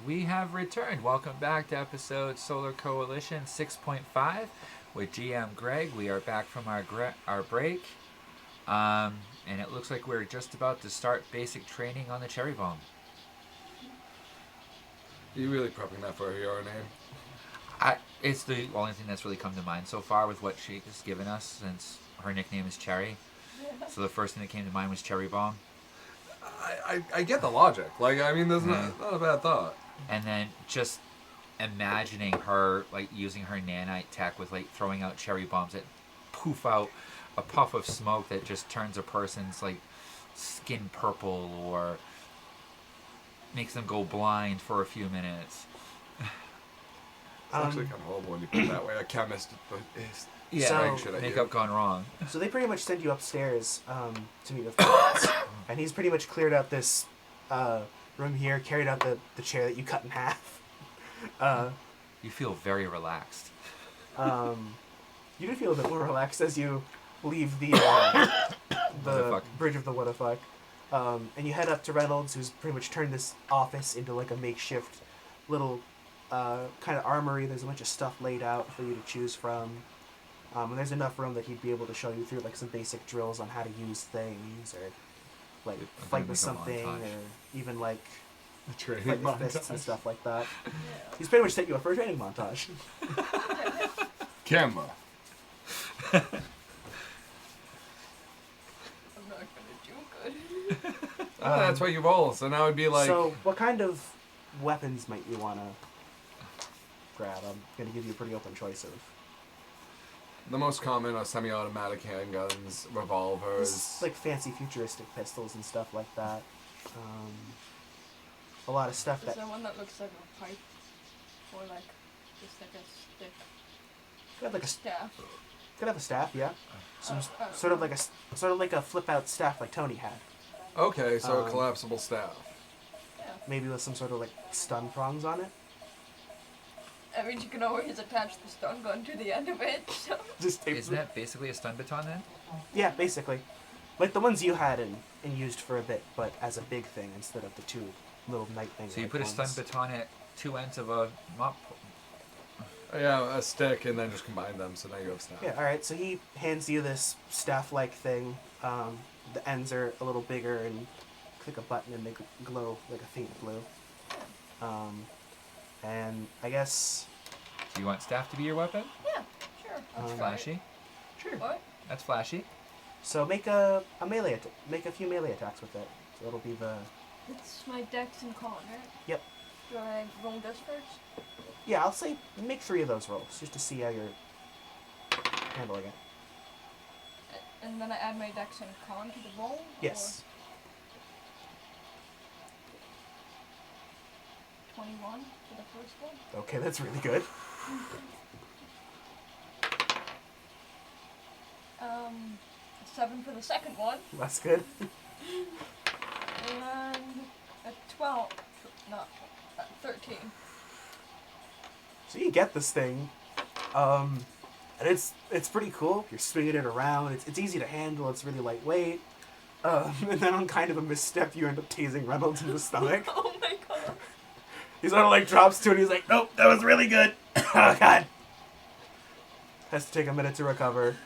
we have returned. Welcome back to episode Solar Coalition 6.5 with GM Greg. We are back from our break, and it looks like we're just about to start basic training on the cherry bomb. You really prepping that for your name? It's the only thing that's really come to mind so far with what she has given us, since her nickname is Cherry. So the first thing that came to mind was Cherry Bomb. I get the logic. Like, I mean, that's not a bad thought. And then just imagining her, like, using her nanite tech with, like, throwing out cherry bombs that poof out a puff of smoke that just turns a person's, like, skin purple or makes them go blind for a few minutes. It's actually kind of horrible when you put it that way. A chemist is so, makeup gone wrong. So they pretty much send you upstairs to meet with Batons. And he's pretty much cleared out this room here, carried out the chair that you cut in half. You feel very relaxed. You do feel a bit more relaxed as you leave the bridge of the what the fuck. And you head up to Reynolds, who's pretty much turned this office into like a makeshift little kind of armory. There's a bunch of stuff laid out for you to choose from. And there's enough room that he'd be able to show you through like some basic drills on how to use things, or like fight with something, or even like fight with fists and stuff like that. Yeah. He's pretty much set you up for a training montage. Camera. I'm not gonna do good. That's what you roll. So now it'd be like. So what kind of weapons might you want to grab? I'm gonna give you a pretty open choice of. The most common are semi-automatic handguns, revolvers. It's like fancy futuristic pistols and stuff like that. A lot of stuff Is there one that looks like a pipe? Or like just like a stick? Could have like a staff. Could have a staff, yeah. Sort of like a flip out staff like Tony had. Okay, so a collapsible staff. Yeah. Maybe with some sort of like stun prongs on it. I mean, you can always attach the stun gun to the end of it, so... Isn't that basically a stun baton then? Yeah, basically. Like the ones you had and used for a bit, but as a big thing instead of the two little night things. So you put a stun baton at two ends of a mop. Yeah, a stick, and then just combine them, so now you have staff. Yeah, alright, so he hands you this staff-like thing. The ends are a little bigger, and click a button and they glow like a faint blue. And I guess... Do you want staff to be your weapon? Yeah, sure. That's flashy. Sure. What? That's flashy. So make a melee make a few melee attacks with it. So it'll be the... It's my dex and con, right? Yep. Do I roll this first? Yeah, I'll say make 3 of those rolls, just to see how you're handling it. And then I add my dex and con to the roll? Yes. 21 for the first one. Okay, that's really good. 7 for the second one. That's good. And then a 12, not 13. So you get this thing, and it's pretty cool. You're swinging it around. It's easy to handle. It's really lightweight. And then on kind of a misstep, you end up tasing Reynolds in the stomach. Oh my god. He sort of like drops to it and he's like, nope, that was really good. Oh god. Has to take a minute to recover.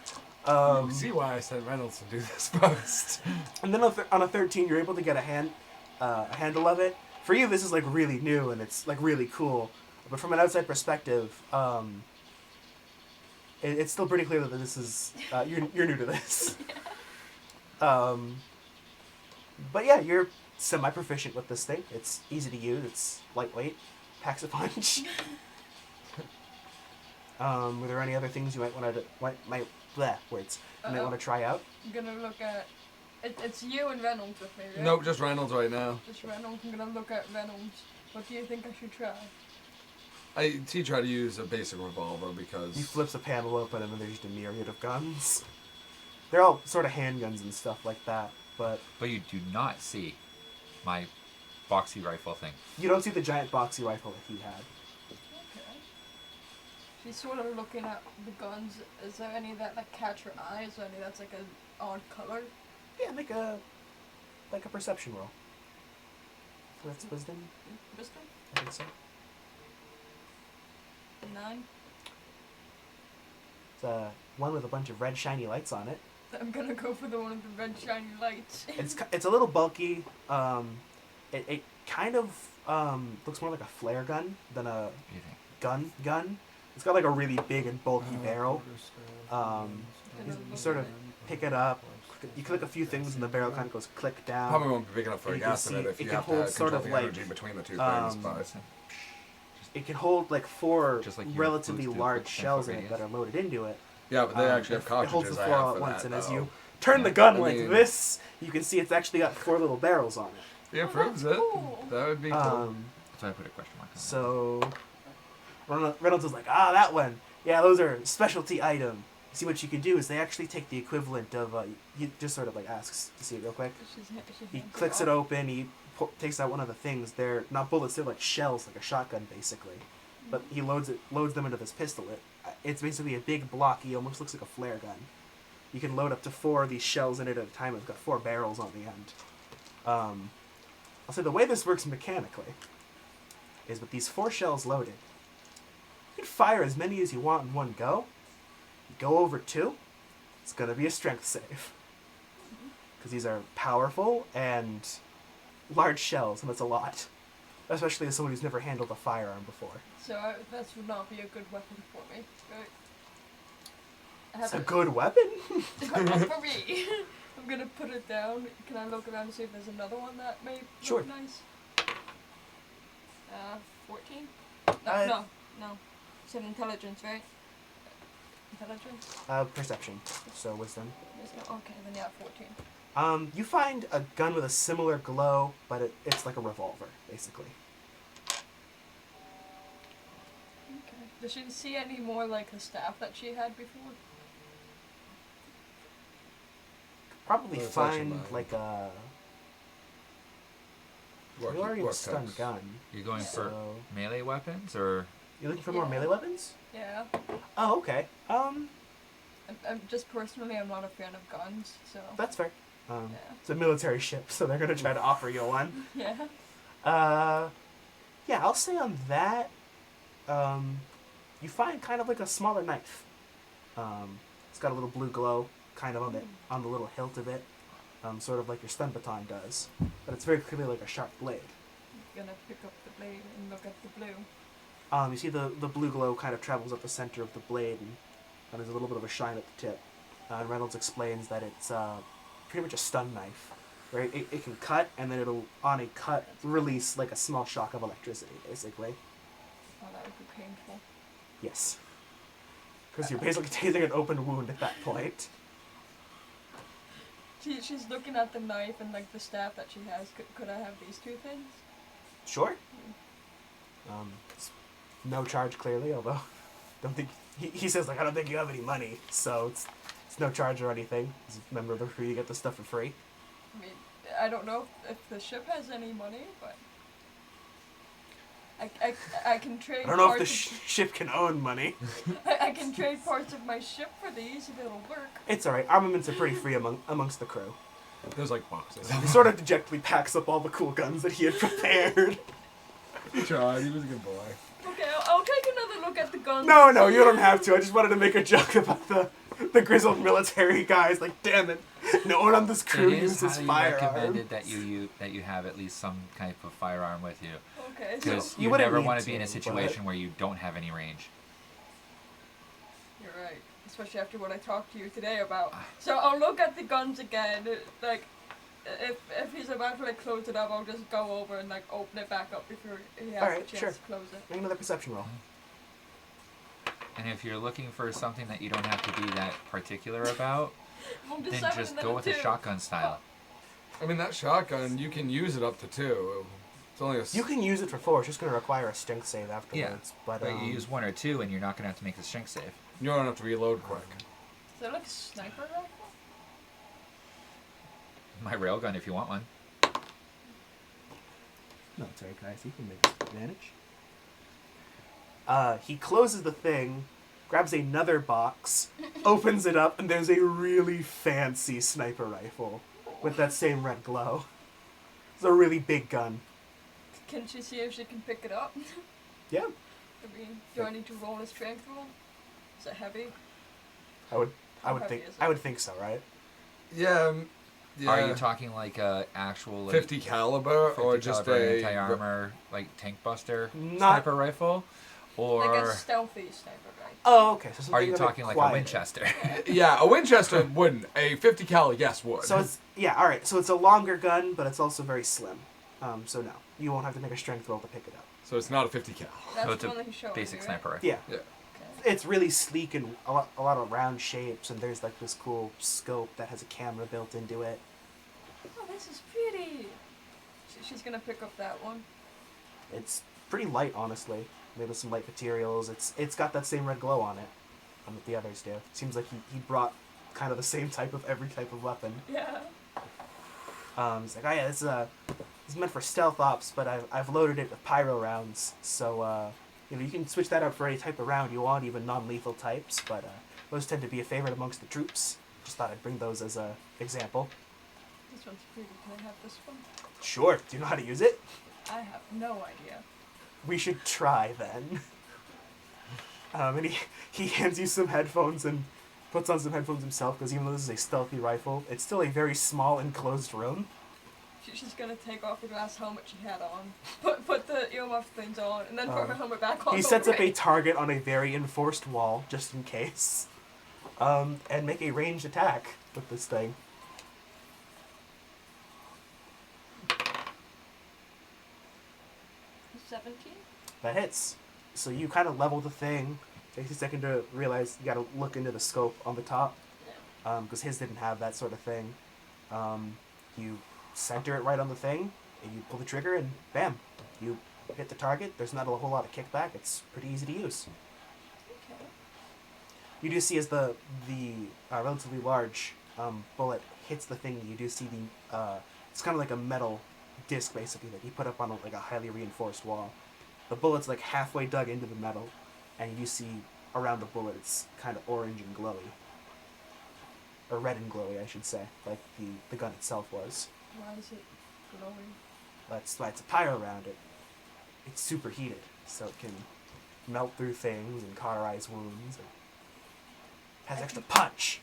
You see why I said Reynolds to do this first. And then on a 13, you're able to get a handle of it. For you, this is like really new and it's like really cool. But from an outside perspective, it's still pretty clear that this is you're new to this. But yeah, you're semi-proficient with this thing. It's easy to use. It's lightweight. Packs a punch. Were there any other things you might want to might want to try out? I'm gonna look at. It's you and Reynolds with me, right? Nope, just Reynolds right now. Just Reynolds. I'm gonna look at Reynolds. What do you think I should try? He tried to use a basic revolver because... He flips a panel open and then there's just a myriad of guns. They're all sort of handguns and stuff like that, but... But you do not see my boxy rifle thing. You don't see the giant boxy rifle that he had. Okay. She's sort of looking at the guns. Is there any that like catch her eye? Is there any that's like an odd color? Yeah, make a perception roll. That's wisdom? Wisdom? I think so. 9. It's one with a bunch of red shiny lights on it. I'm gonna go for the one with the red shiny lights. It's a little bulky. It kind of looks more like a flare gun than a What do you think? gun. It's got like a really big and bulky barrel. You sort of pick it up. You click a few things and the barrel kind of goes click down. Probably won't be big enough for And a you can gas in see it if it you can have hold to sort control of the like, energy between the two things. But It can hold like 4 Just like your relatively boots do large with shells in central it that are loaded into it. yeah, but they actually have It holds cartridges. the I 4 have all for at once, that, and as though. you turn the Yeah. gun I like mean- this, you can see it's actually got 4 little barrels on it. He approves it. Cool. That would be cool. So I put a question mark on that. So Reynolds was like, that one. Yeah, those are specialty item. See, what you can do is they actually take the equivalent of, he just sort of like asks to see it real quick. He clicks it open, he takes out one of the things. They're not bullets, they're like shells, like a shotgun basically. But he loads them into this pistol. It's basically a big blocky, almost looks like a flare gun. You can load up to 4 of these shells in it at a time. It's got 4 barrels on the end. I'll say the way this works mechanically is with these 4 shells loaded, you can fire as many as you want in one go. You go over 2, it's going to be a strength save. Because these are powerful and large shells, and that's a lot. Especially as someone who's never handled a firearm before. So that would not be a good weapon for me. Right? It's a good weapon? Not for me. I'm gonna put it down. Can I look around and see if there's another one that may Sure. look nice? 14? Uh, No. It's an intelligence, right? Intelligence? Perception. So wisdom. Okay, then yeah, 14. You find a gun with a similar glow, but it's like a revolver, basically. Okay. Does she see any more like the staff that she had before? Probably Well, it's actually find mine. like a... Work- You're already a work stun text. gun. You're going for So... melee weapons, or You're looking for more Yeah. melee weapons? Yeah. Oh, okay. I'm just personally, I'm not a fan of guns, so. That's fair. Yeah. It's a military ship, so they're gonna try to offer you one. Yeah. Yeah, I'll say on that, you find kind of like a smaller knife. It's got a little blue glow, kind of on the little hilt of it, sort of like your stun baton does, but it's very clearly like a sharp blade. I'm gonna pick up the blade and look at the blue. You see the blue glow kind of travels up the center of the blade, and there's a little bit of a shine at the tip. And Reynolds explains that it's pretty much a stun knife, right? It can cut, and then it'll, on a cut, release like a small shock of electricity, basically. Oh, that would be painful. Yes. Because you're basically tasing an open wound at that point. She's looking at the knife and like the staff that she has. Could I have these 2 things? Sure. It's no charge, clearly, although don't think he says like I don't think you have any money, so it's no charge or anything. As a member of the crew, you get the stuff for free. I mean, I don't know if the ship has any money, but I can trade. I don't know if parts the ship can own money. I can trade parts of my ship for these if it'll work. It's alright. Armaments are pretty free amongst the crew. There's like boxes. He sort of dejectedly packs up all the cool guns that he had prepared. He tried. He was a good boy. Okay, I'll take another look at the guns. No, you don't have to. I just wanted to make a joke about the grizzled military guys. Like, damn it, no one on this crew it is uses highly firearms. recommended that you have at least some type of firearm with you, Okay, because so You you wouldn't never need want to be in a to, situation where you don't have any range. you're right. Especially after what I talked to you today about. So I'll look at the guns again. Like, if he's about to like close it up, I'll just go over and like open it back up before he has Alright, a chance sure. to close it. Make another perception roll. And if you're looking for something that you don't have to be that particular about, One to then 7 just and then go with a 2. shotgun style. I mean, that shotgun, you can use it up to 2. It's only a... You can use it for 4. It's just going to require a strength save afterwards. But But you use 1 or 2, and you're not going to have to make a strength save. You don't have to reload quick. Is that like a sniper rifle? My railgun, if you want one. No, it's alright, guys. You can make advantage. He closes the thing, grabs another box, opens it up, and there's a really fancy sniper rifle with that same red glow. It's a really big gun. Can she see if she can pick it up? Yeah. I mean, do I need to roll a strength roll? Is it heavy? I would How heavy think is it? I would think so, right? Yeah. Are you talking like a actual like 50 caliber 50 or just caliber a anti-armor like tank buster Not- sniper rifle, or Like a stealthy sniper, right? Oh, okay. So are something you a bit talking like a quieter. Winchester? Yeah, a Winchester wouldn't. A 50 cal, yes, would. So it's all right. So it's a longer gun, but it's also very slim. So no, you won't have to make a strength roll to pick it up. So it's not a 50 cal. That's So it's the a one that he showed basic me, sniper right? rifle. Yeah. Yeah. Okay. It's really sleek and a lot of round shapes, and there's like this cool scope that has a camera built into it. Oh, this is pretty. She's gonna pick up that one. It's pretty light, honestly. Made with some light materials. It's got that same red glow on it that the others do. Seems like he brought kind of the same type of every type of weapon. Yeah. He's like, oh yeah, this is meant for stealth ops, but I've loaded it with pyro rounds, so you can switch that up for any type of round you want, even non-lethal types. But those tend to be a favorite amongst the troops. Just thought I'd bring those as a example. This one's pretty. Can I have this one? Sure. Do you know how to use it? I have no idea. We should try then. And he hands you some headphones and puts on some headphones himself, because even though this is a stealthy rifle, it's still a very small enclosed room. She's gonna take off the glass helmet she had on, put the earmuff things on, and then put her helmet back on. He sets up over a it. target on a very enforced wall, just in case, and make a ranged attack with this thing. 17? That hits. So you kind of level the thing. Takes a second to realize you gotta look into the scope on the top, because his didn't have that sort of thing. You center it right on the thing, and you pull the trigger, and bam, you hit the target. There's not a whole lot of kickback. It's pretty easy to use. Okay. You do see as the relatively large bullet hits the thing, you do see the it's kind of like a metal disc basically that you put up on like a highly reinforced wall. The bullet's like halfway dug into the metal, and you see around the bullet it's kind of orange and glowy, or red and glowy, I should say, like the gun itself was. Why is it glowing? That's why it's a pyro round. It's superheated, so it can melt through things and cauterize wounds. It has extra punch.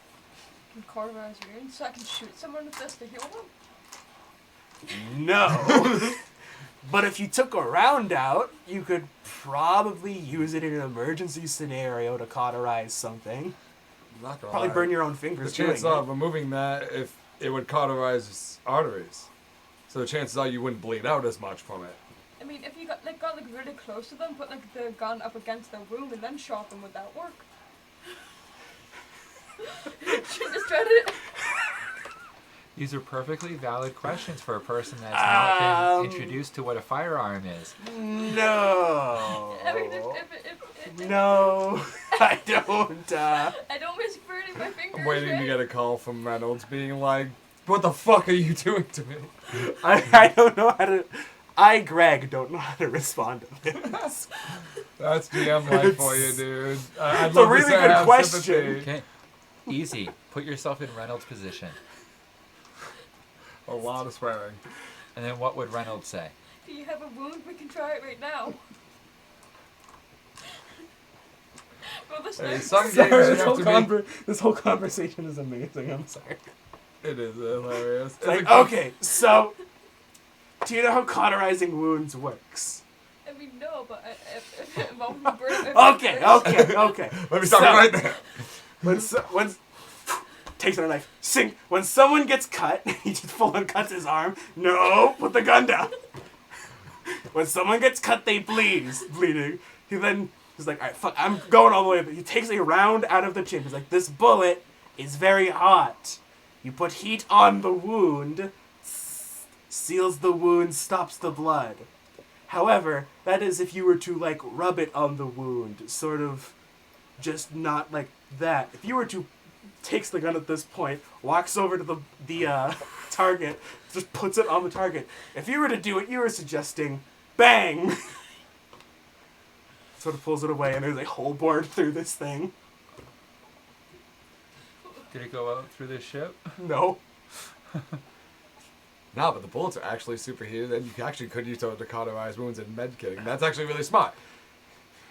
Can cauterize wounds so I can shoot someone with this to heal them? No. But if you took a round out, you could probably use it in an emergency scenario to cauterize something. Not gonna Probably lie. burn your own The fingers chance doing of it. removing that, if it would cauterize his arteries. So the chances are you wouldn't bleed out as much from it. I mean, if you got really close to them, put like the gun up against their wound and then shot them, would that work? Just try to. These are perfectly valid questions for a person that's not been introduced to what a firearm is. No. I mean, if No. I don't. I don't risk burning my fingers. I'm waiting to right? get a call from Reynolds being like, what the fuck are you doing to me? I don't know how to. Greg, don't know how to respond to this. That's GM life for you, dude. I'd It's a love to really say I good have question. sympathy. Okay, easy. Put yourself in Reynolds' position, A lot of swearing. and then what would Reynolds say? Do you have a wound? We can try it right now. Well, this Hey, next- some games Sorry, you have to be... this whole conversation is amazing. I'm sorry. It is hilarious. It's like, okay, so do you know how cauterizing wounds works? I mean, no, but if it involves me burning Okay. Let me stop So- right there. When takes out a knife, sing. When someone gets cut, he just full on cuts his arm. No, put the gun down. When someone gets cut, they bleed. He's bleeding. He's like, all right, fuck, I'm going all the way. He takes a round out of the chin. He's like, this bullet is very hot. You put heat on the wound, seals the wound, stops the blood. However, that is if you were to like rub it on the wound, sort of, just not like that. If you were to takes the gun at this point, walks over to the target, just puts it on the target. If you were to do what you were suggesting, bang! Sort of pulls it away, and there's a hole bored through this thing. Did it go out through this ship? No. No, but the bullets are actually superheated, and you actually could use those to cauterize wounds and med kitting. That's actually really smart.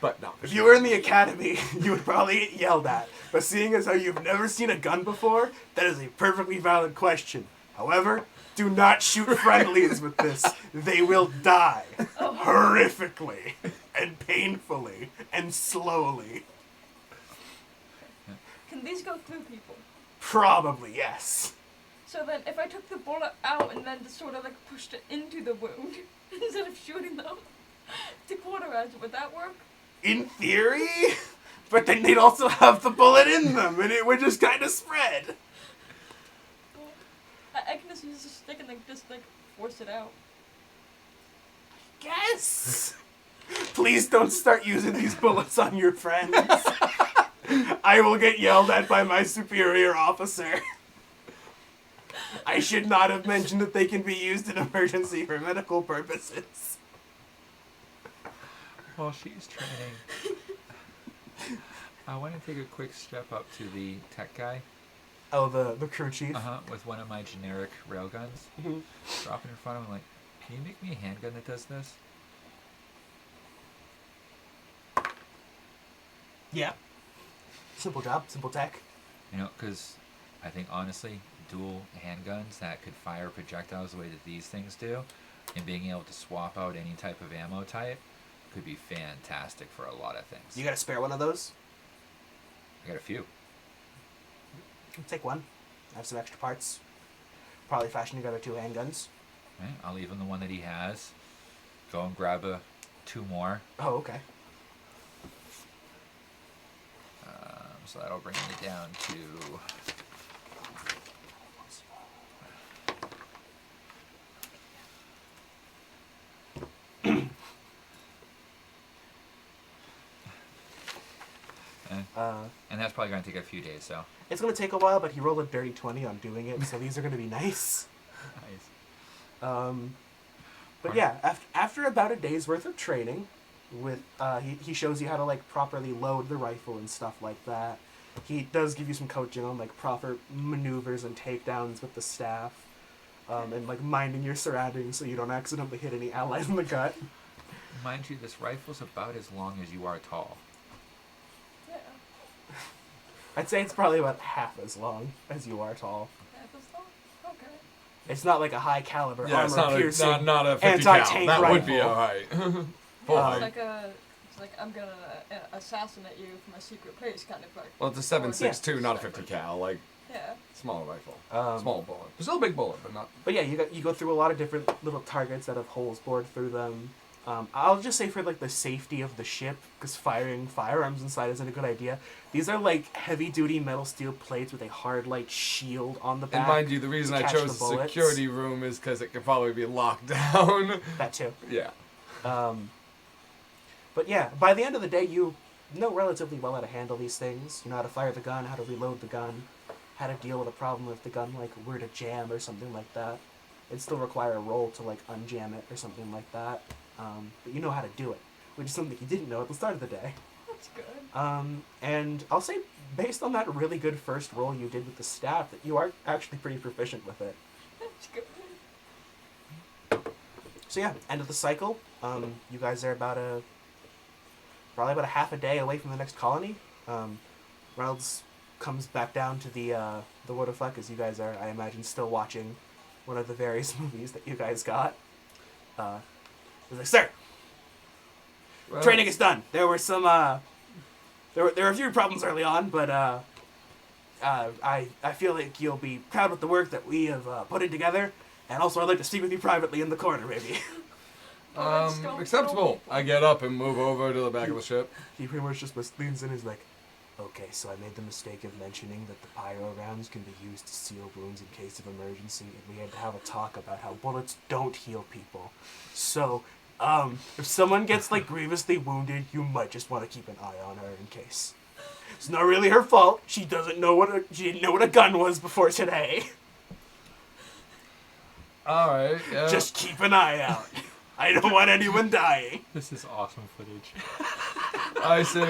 But no. If you were in the academy, you would probably get yelled at. But seeing as how you've never seen a gun before, that is a perfectly valid question. However, do not shoot friendlies with this. They will die. Horrifically. And painfully. And slowly. Can these go through people? Probably, yes. So then, if I took the bullet out and then just sort of like pushed it into the wound instead of shooting them to cauterize it, would that work? In theory, but then they'd also have the bullet in them, and it would just kind of spread. Well, I can just use a stick and just force it out. Yes. Please don't start using these bullets on your friends. I will get yelled at by my superior officer. I should not have mentioned that they can be used in emergency for medical purposes. While she's training, I want to take a quick step up to the tech guy. Oh, the crew chief? With one of my generic railguns. Mhm. Drop it in front of him, like, can you make me a handgun that does this? Yeah. Simple job, simple tech. You know, because I think, honestly, dual handguns that could fire projectiles the way that these things do, and being able to swap out any type of ammo type, could be fantastic for a lot of things. You got a spare one of those? I got a few. Take one. I have some extra parts. Probably fashion together 2 handguns. Right, I'll leave him the one that he has. Go and grab 2 more. Oh, okay. So that'll bring me down to... and that's probably going to take a few days, so... It's going to take a while, but he rolled a dirty 20 on doing it, so these are going to be nice. Nice. But yeah, after about a day's worth of training, with he shows you how to like properly load the rifle and stuff like that. He does give you some coaching on like proper maneuvers and takedowns with the staff, and like minding your surroundings so you don't accidentally hit any allies in the gut. Mind you, this rifle's about as long as you are tall. Yeah. I'd say it's probably about half as long as you are tall. Half as long? Okay. It's not like a high caliber Yeah, it's armor not piercing. not a 50 anti-tank cal. That would be rifle. alright. It's like I'm gonna assassinate you from a secret place, kind of like. Well, it's a 7.62, not a 50 cal. Like, Yeah. smaller rifle. Um, Small bullet. Still a big bullet, but not... But yeah, you go through a lot of different little targets that have holes bored through them. I'll just say for like the safety of the ship, because firing firearms inside isn't a good idea. These are like heavy-duty metal steel plates with a hard light shield on the back. And mind you, the reason I catch chose the the bullets. security room is because it could probably be locked down. That too. Yeah. But yeah, by the end of the day, you know relatively well how to handle these things. You know how to fire the gun, how to reload the gun, how to deal with a problem if the gun like were to jam or something like that. It'd still require a roll to like unjam it or something like that. But you know how to do it, which is something you didn't know at the start of the day. That's good. And I'll say, based on that really good first roll you did with the staff, that you are actually pretty proficient with it. That's good. So yeah, end of the cycle. You guys are probably about a half a day away from the next colony. Reynolds comes back down to the What the Fuck, as you guys are, I imagine, still watching one of the various movies that you guys got. He's like, "Sir, Well, training is done. There were some there were a few problems early on, but I feel like you'll be proud with the work that we have put in together, and also I'd like to speak with you privately in the corner, maybe." Acceptable. I get up and move over to the back of the ship. He pretty much just leans in and is like, "Okay, so I made the mistake of mentioning that the pyro rounds can be used to seal wounds in case of emergency, and we had to have a talk about how bullets don't heal people. So, if someone gets like grievously wounded, you might just want to keep an eye on her in case. It's not really her fault. She didn't know what a gun was before today. Alright, yeah. Just keep an eye out. I don't want anyone dying." This is awesome footage. I say,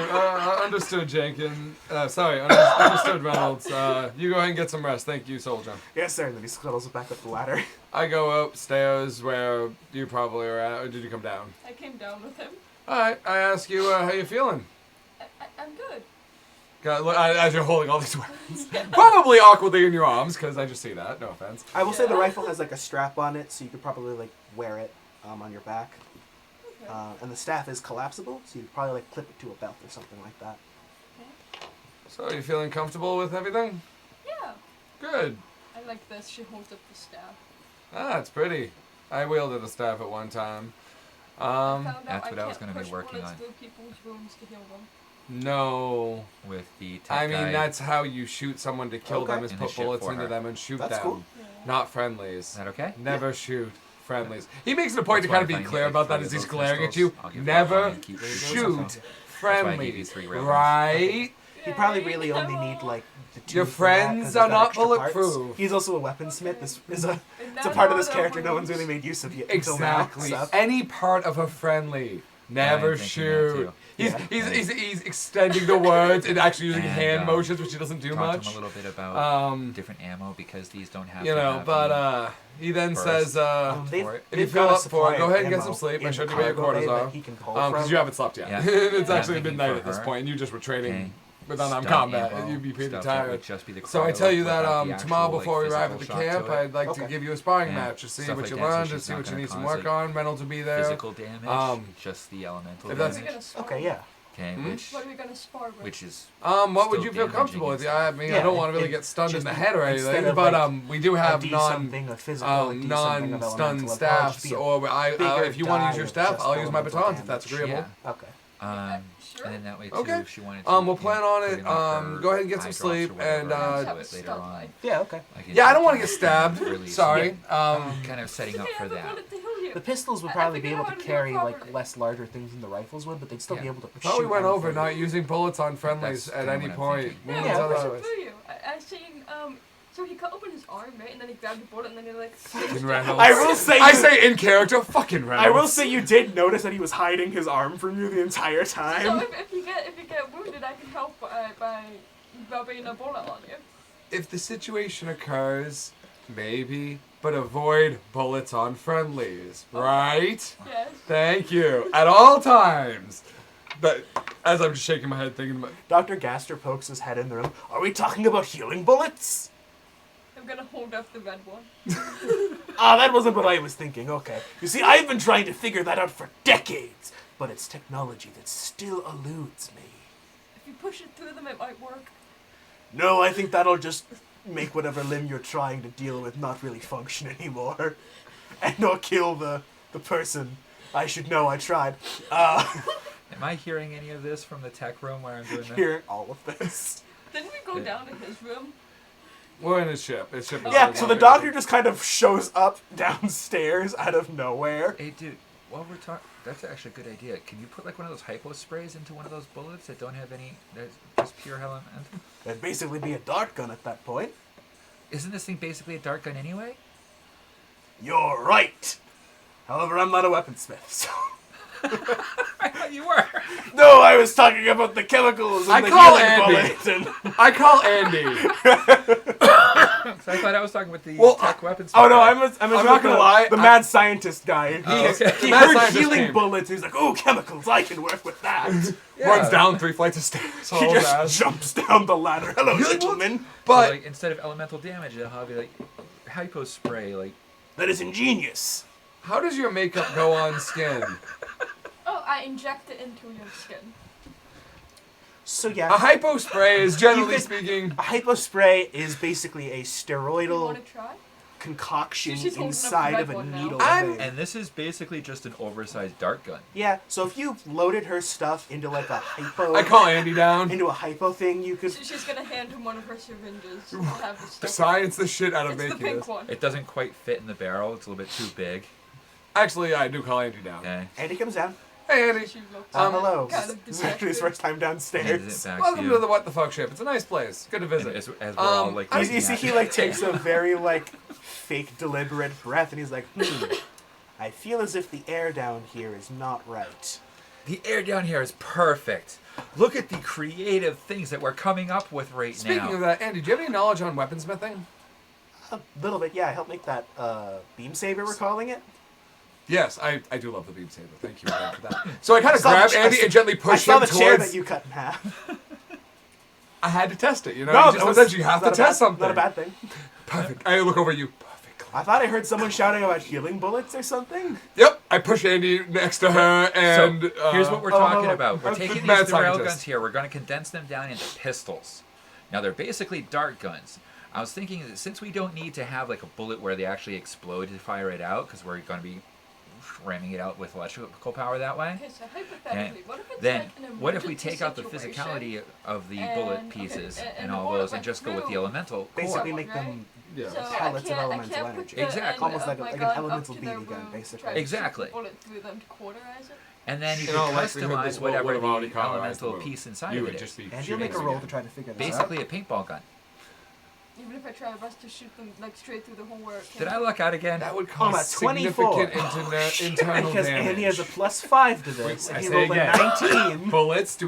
understood, Jenkins. Understood, Reynolds. You go ahead and get some rest. Thank you, soldier. Yes, sir. And then he scuttles back up the ladder. I go upstairs where you probably are at. Or did you come down? I came down with him. All right. I ask you, how you feeling? I'm good. As you're holding all these weapons. Probably awkwardly in your arms, because I just see that. No offense. I will say the rifle has like a strap on it, so you could probably like wear it on your back. Okay. And the staff is collapsible, so you could probably like clip it to a belt or something like that. So, are you feeling comfortable with everything? Yeah. Good. I like this. She holds up the staff. Ah, it's pretty. I wielded a staff at one time. Found out That's what I was can't going to be push working bullets on through people's wounds to heal them. No. with the tech I mean, guy. that's how you shoot someone to kill Okay. them, is And they put shoot bullets for into her. them and shoot That's them. cool. Yeah. Not friendlies. Is that okay? Never shoot friendlies. He makes it a point That's to kind of why be if I clear need, about like, that as 3 he's of those glaring at pistols, you. I'll give Never one and keep shooting. shoot That's why I gave you friendlies. 3 rounds. Right? You probably really only need like the 2 Your for that, 'cause friends he's are got not extra parts. bulletproof. He's also a weaponsmith. This is a And it's a now part of all this the character no wounds- one's really made use of yet until now. Exactly. So. Any part of a friendly. Never I'm thinking that shoot. too. He's extending the words and actually using And, hand motions, which he doesn't do Talk much. to him a little bit about Different different ammo because these don't have. You to know, have but he then burst. says, They've, for it. if you they've feel got a up for supply it, go of ahead and get ammo some sleep. I in showed the you where your cargo quarters bay are. that he can pull Because from. you haven't slept yet. Yeah. It's Yeah, actually I'm been thinking night for at this her. point, and you just were training Okay. with unarmed Stun combat. ammo, You'd be pretty stuff that would tired. just be the So I cryo tell you without that the tomorrow actual, before we arrive at the physical shock camp, to it. I'd like to Okay. give you a sparring Yeah. match to see Stuff what like you that, so learned, to she's see not what you gonna need some cause, work like, on. Reynolds will be there. Physical damage, if just the elemental that's- What are we damage. gonna spar Okay, with? yeah. Okay, Mhm. What are we gonna spar with? which is What would Still you feel comfortable with? damaging I mean, I Yeah, don't want to really it- get stunned in just the head or instead anything, of, but like, we do have a D something, a physical, a D something of non-stun elemental, staffs, it'll or bigger if you want to use your die staff, of I'll just use my elemental batons if that's damage. agreeable. yeah. Okay. Sure. And then that way too, Okay. if she wanted to. We'll plan on it. put in her Go ahead and get eye some drops or sleep, whatever, and, do Have a it later stun on. knife. Yeah, okay. Like, Yeah, I don't it's want to like get stabbed. release. Sorry. Kind of setting up Okay, I for have a that. bullet to heal you. The pistols would I probably be figured able out to how to do it carry like properly. less larger things than the rifles would, but they'd still be Yeah. able to I thought we shoot went over anything. not using bullets on friendlies That's at kinda any what I'm point. thinking. Means Yeah, Yeah, push otherwise. it through you. I seen so he cut open his arm, right, and then he grabbed the bullet, and then he like. Fucking Reynolds. I will say I you- say in character, fucking Reynolds. I will say you did notice that he was hiding his arm from you the entire So time. if you get wounded, I can help by rubbing a bullet on you. If the situation occurs, maybe, but avoid bullets on friendlies, right? Yes. Thank you. At all times. But as I'm just shaking my head thinking about Dr. Gaster pokes his head in the room. Are we talking about healing bullets? I'm gonna hold up the red one. Ah, that wasn't what I was thinking. Okay. You see, I've been trying to figure that out for decades, but it's technology that still eludes me. If you push it through them, it might work. No, I think that'll just make whatever limb you're trying to deal with not really function anymore. And not kill the person. I should know I tried. Am I hearing any of this from the tech room where I'm doing that? Hearing all of this. Didn't we go Yeah. down to his room? we're in his ship. His ship is Yeah, so the doctor just kind of shows up downstairs out of nowhere. Hey, dude, while we're talking, that's actually a good idea. Can you put like one of those hypo sprays into one of those bullets that don't have any, that's just pure hell and That'd basically be a dart gun at that point. Isn't this thing basically a dart gun anyway? You're right. However, I'm not a weaponsmith, so... I thought you were. No, I was talking about the chemicals and I the call healing Andy. bullet and... I call Andy. So I thought I was talking with the Well, tech weapons. Oh no, guy. I'm not gonna lie, The I- mad scientist guy. Oh, okay. He Mad heard scientist healing came. bullets. He's like, "Oh, chemicals! I can work with that." Yeah. Runs down 3 flights of stairs. He all just ass. jumps down the ladder. Hello, Healing gentlemen. So, But like, instead of elemental damage, it'll have like hypo spray, like. That is ingenious. how does your makeup go on skin? Oh, I inject it into your skin. So A yeah, hypo spray is generally You could- speaking. a hypo spray is basically a You steroidal want to try? concoction She's holding up the inside red of a one now. needle. I'm- thing. And this is basically just an oversized dart gun. Yeah, so if you loaded her stuff into like a hypo, I call Andy down. into a hypo thing, you could. She's gonna hand him one of her syringes. We'll have the stuff. Science the shit out of It's the making pink this. one. It doesn't quite fit in the barrel. It's a little bit too big. Actually, I do call Andy down. Okay. Andy comes down. Hey, Andy. She looks Hello. kind of This is actually his dejected. first time Hands downstairs. it back Welcome to to you. the What the Fuck ship. It's a nice place. Good to And visit. as we're all like. You looking see, at he it. like takes a very like fake deliberate breath, and he's like, I feel as if the air down here is not right. The air down here is perfect. Look at the creative things that we're coming up with now. Speaking of that, Andy, do you have any knowledge on weaponsmithing? A little bit, yeah. I helped make that beam saber, we're calling it. Yes, I do love the beam saber. Thank you again for that. So I kind of grab Andy and gently push him I saw the towards... chair that you cut in half. I had to test it, you know? No, you just sometimes you have to test something. Not a bad thing. Perfect. I look over at you. Perfect. I thought I heard someone shouting about healing bullets or something. Yep, I push Andy next to her, and... So, here's what we're talking about. We're I'm taking mad these rail scientist. guns here. We're going to condense them down into pistols. Now, they're basically dart guns. I was thinking that since we don't need to have like a bullet where they actually explode to fire it out, because we're going to be ramming it out with electrical power that way. Okay, so hypothetically, what if it's Then, like an what if we emergency take out the situation physicality of the and- bullet pieces okay, and and all the those bullet and just go went with the through. elemental core? Basically Right. make them Yeah. So pellets I of can't elemental put energy. the Exactly. end Almost of like my an gun up elemental to BB the gun, room, basically. try to shoot Exactly. the bullet through them to cauterize it. And then you In can all likelihood, this customize would whatever have the already cauterized elemental the wound. piece inside You of would it just is. be And you'll make a shooting roll again. to try to figure this out. Basically a paintball gun. Even if I try my best to shoot them like straight through the hole where it Did came. I luck out again? That would Oh, cause about 24. significant internal Because damage. Andy has a +5 to this, Wait, and I he say rolled again. a 19. Bullets? Do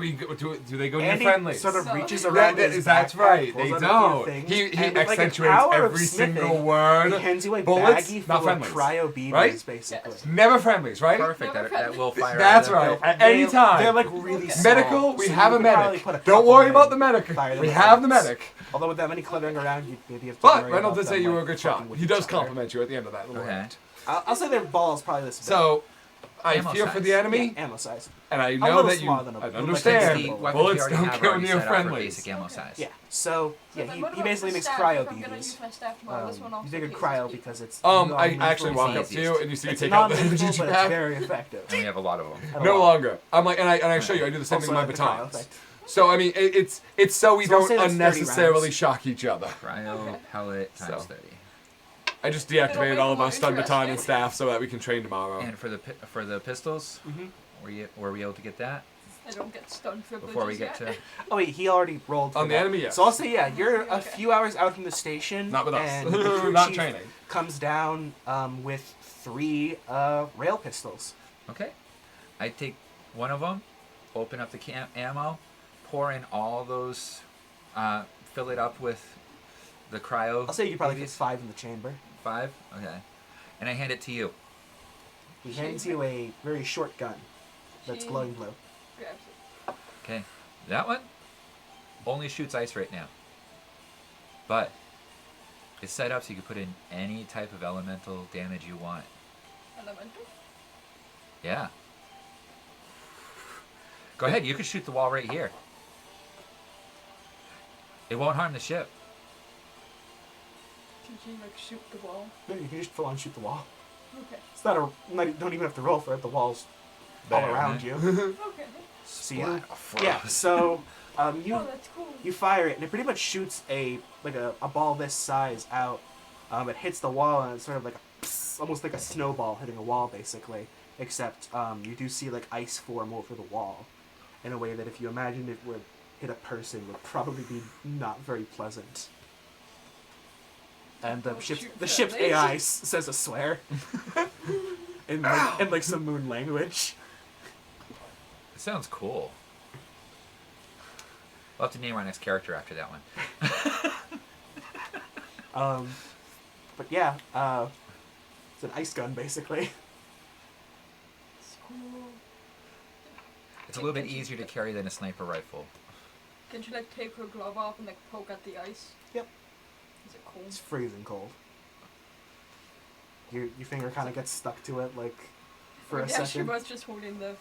they go near Andy friendlies? sort of So- reaches That- around that- his that's backpack, right. pulls They out a few don't. things, He and with, like, an accentuates hour of every smithing, single word. He hands you a Bullets, baggie not full of friendlies. cryo BBs, Right? basically. Yes. Never friendlies, right? Perfect. Never That will fire That's out of right. them. At any time. They're like really Okay. small. Medical, we so have you a could probably medic. put a Don't couple worry in, about the medic. fire them We with have the bullets. medic. Although with that many cluttering around, you maybe have to But worry Reynolds about did say them, you were a like, good shot. fucking with He each does other. compliment you at the end of that little Okay. rant. I'll say their ball's probably this big. So, I Ammo fear for size. the enemy, Yeah, ammo size. and I A know little that you smaller than a- I like understand. a The bullet. weapons we Bullets already don't have go already near set up for friendlies. basic ammo size. Yeah, so yeah, Then he what about basically the makes staff? cryo If I'm gonna BBs. use my staff tomorrow, this one also You figured pays cryo to keep. because it's I non-lethal actually walk up easiest. to you and you see me It's take out the non-lethal, energy but it's pack. very effective. And we have a lot of them. At No all. longer. I'm like, and I show you. I do the same Also thing with my like the cryo batons. effect. So I mean, it's so we So I'll don't say that's 30 unnecessarily rounds. shock each other. Cryo Okay. pellet times So. 30. I just It'll deactivated make all it of more our stun baton and interesting. staff so that we can train tomorrow. And for the pistols, were we able to get that I don't get stun privileges before we get yet. to? Oh wait, he already rolled for On the that. enemy, yes. So I'll say yeah, you're a Okay. few hours out from the station. Not with us. And the crew Not chief training. comes down with 3 rail pistols. Okay. I take one of them, open up the ammo, pour in all those, fill it up with the cryo. I'll say you probably BBs. put 5 in the chamber. 5? Okay. And I hand it to you. He hands you a very short gun that's She- glowing blue. Grabs it. Okay. That one only shoots ice right now. But it's set up so you can put in any type of elemental damage you want. Elemental. Yeah. Go ahead, you can shoot the wall right here. It won't harm the ship. Can she like shoot the wall? No, you can just full on shoot the wall. Okay. It's not don't even have to roll for it. The wall's all There. around you. Okay. So you- Splat of frost. yeah. So you Oh, that's cool. you fire it and it pretty much shoots a ball this size out. It hits the wall and it's sort of like a pss, almost like a snowball hitting a wall basically. Except you do see like ice form over the wall, in a way that if you imagined it would hit a person would probably be not very pleasant. And the Oh, ship's shoot the that ship's laser. AI says a swear in like some moon language. It sounds cool. We'll have to name our next character after that one. But yeah, it's an ice gun basically. It's cool. It's a little bit easier to carry than a sniper rifle. Can she like take her glove off and like poke at the ice? Yep. Is it cool? It's freezing cold. Your finger kind of gets stuck to it like for a yeah, she second. was just holding the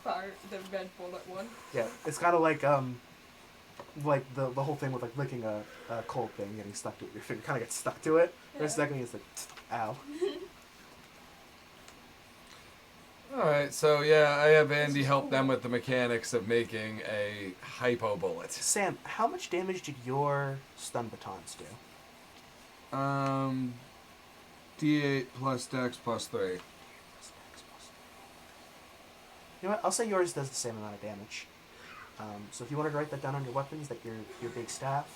red bullet one. Yeah, it's kind of like the whole thing with like licking a cold thing getting stuck to it. Your finger kind of gets stuck to it. For a Yeah. second, it's like, ow. Alright, so yeah, I have Andy help them with the mechanics of making a hypo bullet. Sam, how much damage did your stun batons do? D8 plus dex plus 3. You know what? I'll say yours does the same amount of damage. So if you wanted to write that down on your weapons, that your big staff,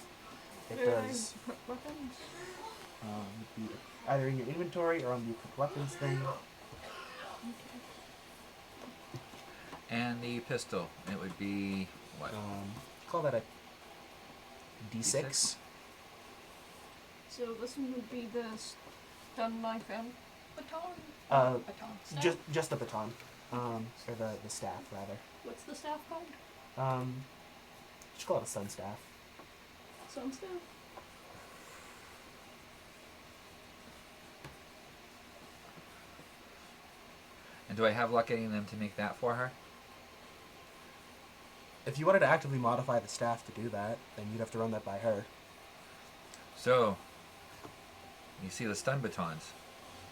it does Weapons. be either in your inventory or on the equipped weapons thing. And the pistol, it would be what? Call that a D6. So this one would be the stun knife and baton? Baton. Staff? Just the baton. Or the staff, rather. What's the staff called? Just call it a sun staff. Sun staff? And do I have luck getting them to make that for her? If you wanted to actively modify the staff to do that, then you'd have to run that by her. So, you see the stun batons.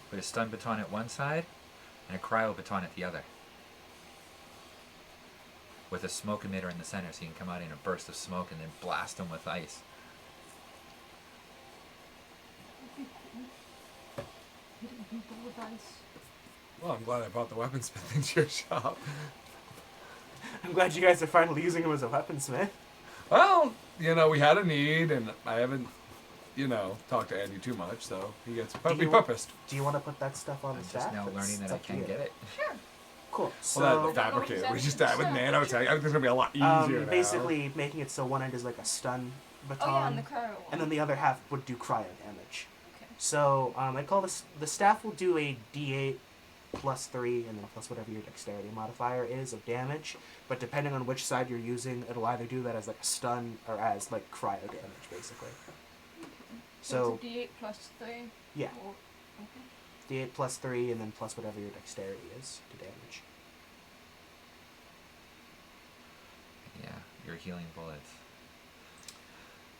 Put a stun baton at one side and a cryo baton at the other. With a smoke emitter in the center so you can come out in a burst of smoke and then blast them with ice. Hitting people with ice. Well, I'm glad I brought the weaponsmith into your shop. I'm glad you guys are finally using him as a weaponsmith. Well, we had a need, and I haven't, talked to Andy too much, so he gets repurposed. Do you want to put that stuff on I'm the staff? just now learning that I can get it. Sure. Cool. So, Well, the fabricator. We just with nanotech. I think it's gonna be a lot easier now. basically making it so one end is like a stun baton, Oh yeah, and the cryo one. and then the other half would do cryo damage. Okay. So I call this the staff will do a D8 plus 3 and then plus whatever your dexterity modifier is of damage. But depending on which side you're using, it'll either do that as like a stun or as like cryo damage, basically. Okay. So it's a D8 plus 3? Yeah. Or, okay. D8 plus 3 and then plus whatever your dexterity is to damage. Yeah, you're healing bullets.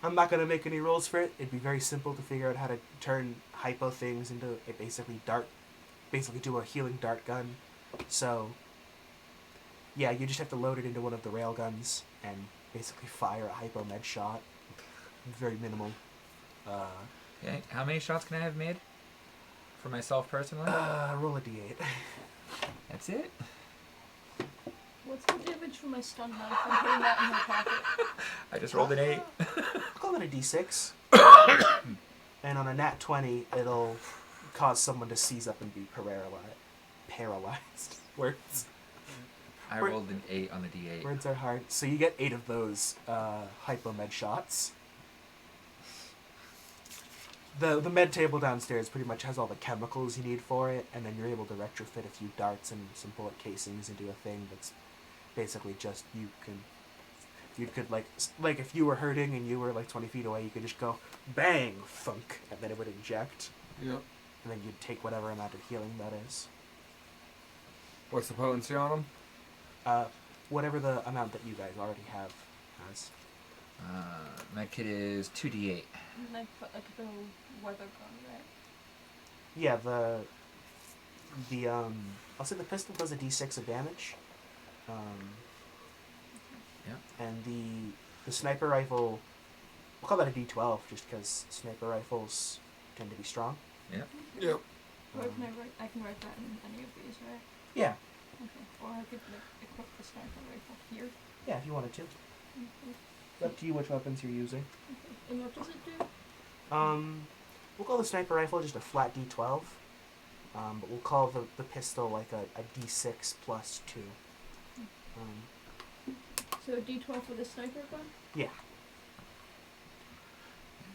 I'm not gonna make any rolls for it. It'd be very simple to figure out how to turn hypo things into a basically do a healing dart gun. So yeah, you just have to load it into one of the rail guns and basically fire a hypo med shot. Very minimal. Okay, how many shots can I have made? For myself personally? Roll a D8. That's it? What's the damage for my stun knife? I'm putting that in my pocket. I just rolled an 8. Call it a D6. And on a nat 20, it'll cause someone to seize up and be paralyzed. Words. I rolled an 8 on the D8. Words are hard. So you get 8 of those hypomed shots. The med table downstairs pretty much has all the chemicals you need for it, and then you're able to retrofit a few darts and some bullet casings into a thing that's basically just you could like if you were hurting and you were like 20 feet away, you could just go bang, thunk, and then it would inject. Yep. And then you'd take whatever amount of healing that is. What's the potency on them? Whatever the amount that you guys already have has. My kit is 2d8. And I put like the weather gun, right? Yeah, I'll say the pistol does a d6 of damage. Yeah. And the sniper rifle, we'll call that a d12 just because sniper rifles tend to be strong. Yeah. Yep. Or I can write that in any of these, right? Yeah. Okay. Or I could like, equip the sniper rifle here. Yeah, if you wanted to. Okay. It's up to you which weapons you're using. Okay. And what does it do? We'll call the sniper rifle just a flat d12. But we'll call the pistol like a d6 plus 2. So a d12 for the sniper gun? Yeah.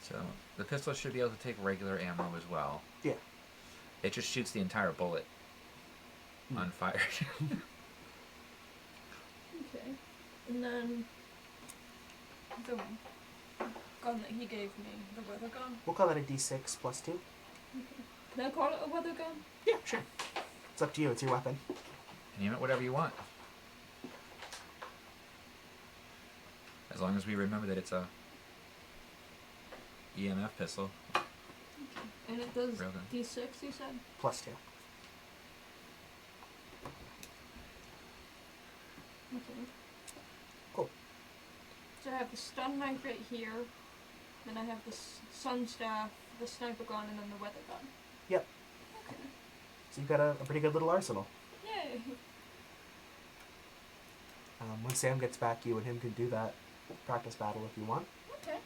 So the pistol should be able to take regular ammo as well. Yeah. It just shoots the entire bullet on fire. Okay. And then the gun that he gave me, the weather gun. We'll call that a d6 plus 2. Okay. Can I call it a weather gun? Yeah, sure. It's up to you. It's your weapon. Name it whatever you want. As long as we remember that it's a EMF pistol. Okay. And it does Real gun. d6, you said? Plus 2. Okay. Cool. So I have the stun knife right here, then I have the sun staff, the sniper gun, and then the weather gun. Yep. Okay. So you've got a pretty good little arsenal. Yay! When Sam gets back, you and him can do that practice battle if you want. Okay.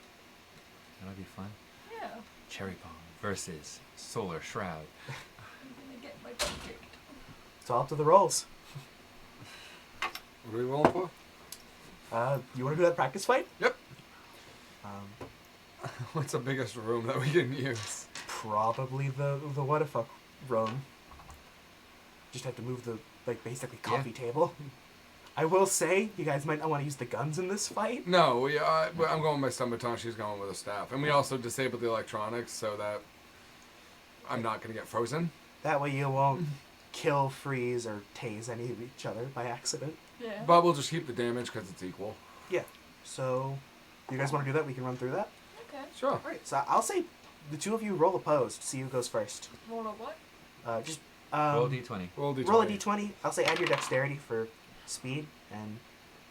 That'll be fun. Yeah. Cherry bomb versus solar shroud. I'm gonna get my butt kicked. It's all up to the rolls. What are we rolling for? You want to do that practice fight? Yep. Um, What's the biggest room that we can use? probably the what the fuck room. Just have to move the basically coffee table. I will say you guys might not want to use the guns in this fight. No, I'm going with my stun baton. She's going with a staff, and we also disabled the electronics so that I'm not going to get frozen. That way you won't kill, freeze, or tase any of each other by accident. Yeah. But we'll just keep the damage because it's equal. Yeah. So, you guys want to do that? We can run through that. Okay. Sure. Alright, so I'll say the two of you roll opposed, see who goes first. Roll a what? Just Roll a d20. Roll a d20. roll a d20. I'll say add your dexterity for speed, and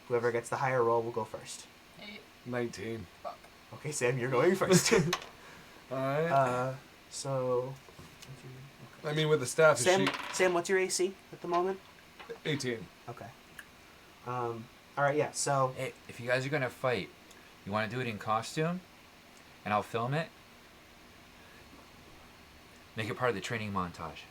whoever gets the higher roll will go first. 8. 19. Fuck. Okay, Sam, you're going first. Alright. So... I mean, with the staff, is Sam, what's your AC at the moment? she 18. Okay. Alright, yeah, so... Hey, if you guys are gonna fight, you want to do it in costume, and I'll film it. Make it part of the training montage.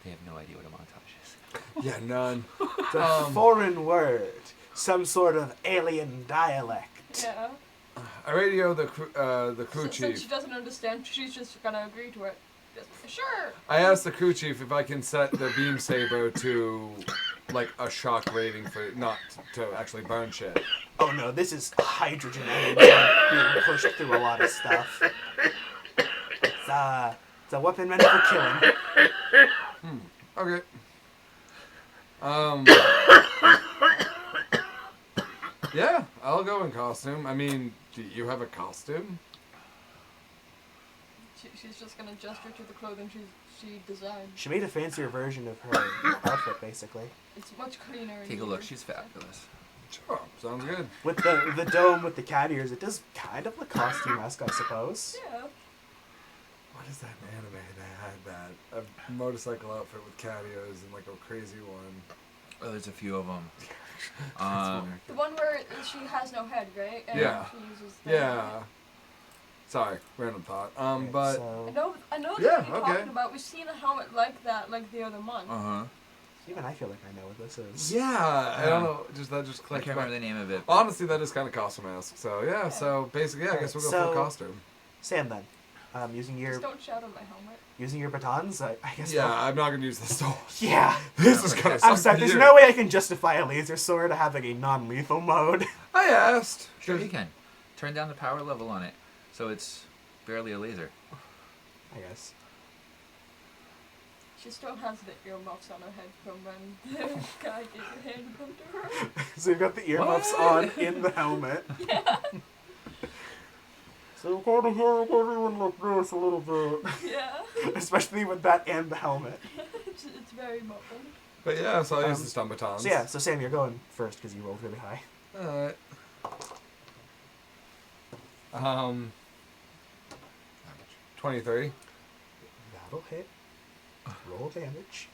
They have no idea what a montage is. Yeah, none. It's a foreign word. Some sort of alien dialect. Yeah. I radio the crew Since chief. she doesn't understand, she's just gonna agree to it. Just, sure. I asked the crew chief if I can set the beam saber to like a shock rating for not to actually burn shit. Oh no, this is hydrogen energy being pushed through a lot of stuff. It's a weapon meant for killing. Okay. Yeah, I'll go in costume. I mean, do you have a costume? She's just gonna gesture to the clothing she designed. She made a fancier version of her outfit, basically. It's much cleaner. Take a look. She's fabulous. Sure, sounds good. With the dome with the cat ears, it does kind of look costume-esque, I suppose. Yeah. What is that anime that had that? A motorcycle outfit with cat ears and like a crazy one. Oh, there's a few of them. The one where she has no head, right? And Yeah. She uses the Yeah. Sorry, random thought. Okay, But so, I know Yeah, what you're okay. talking about. We've seen a helmet like that, like the other month. Uh-huh. even I feel like I know what this is. yeah, I don't know. That just I clicked. can't remember the name of it. Honestly, that is kind of costume-esque. So yeah, so basically, I guess we'll go So- full costume. Sam, then, using Just don't shout on my helmet. your batons, I guess. Yeah, I'm not gonna use the sword. Yeah. This is gonna. I'm suck sorry. to There's you. no way I can justify a laser sword having a non-lethal mode. I asked. Sure you can. Turn down the power level on it, so it's barely a laser. I guess. She still has the earmuffs on her head from when the guy gave her hand them to her. So you've got the earmuffs What? on in the helmet. Yeah. So we're kind of hearing everyone like this a little bit. Yeah. Especially with that and the helmet. It's very muffled. But yeah, so I use Um, the stun batons. So yeah, so Sam, you're going first because you rolled really high. Alright. 23 That'll hit. Roll damage.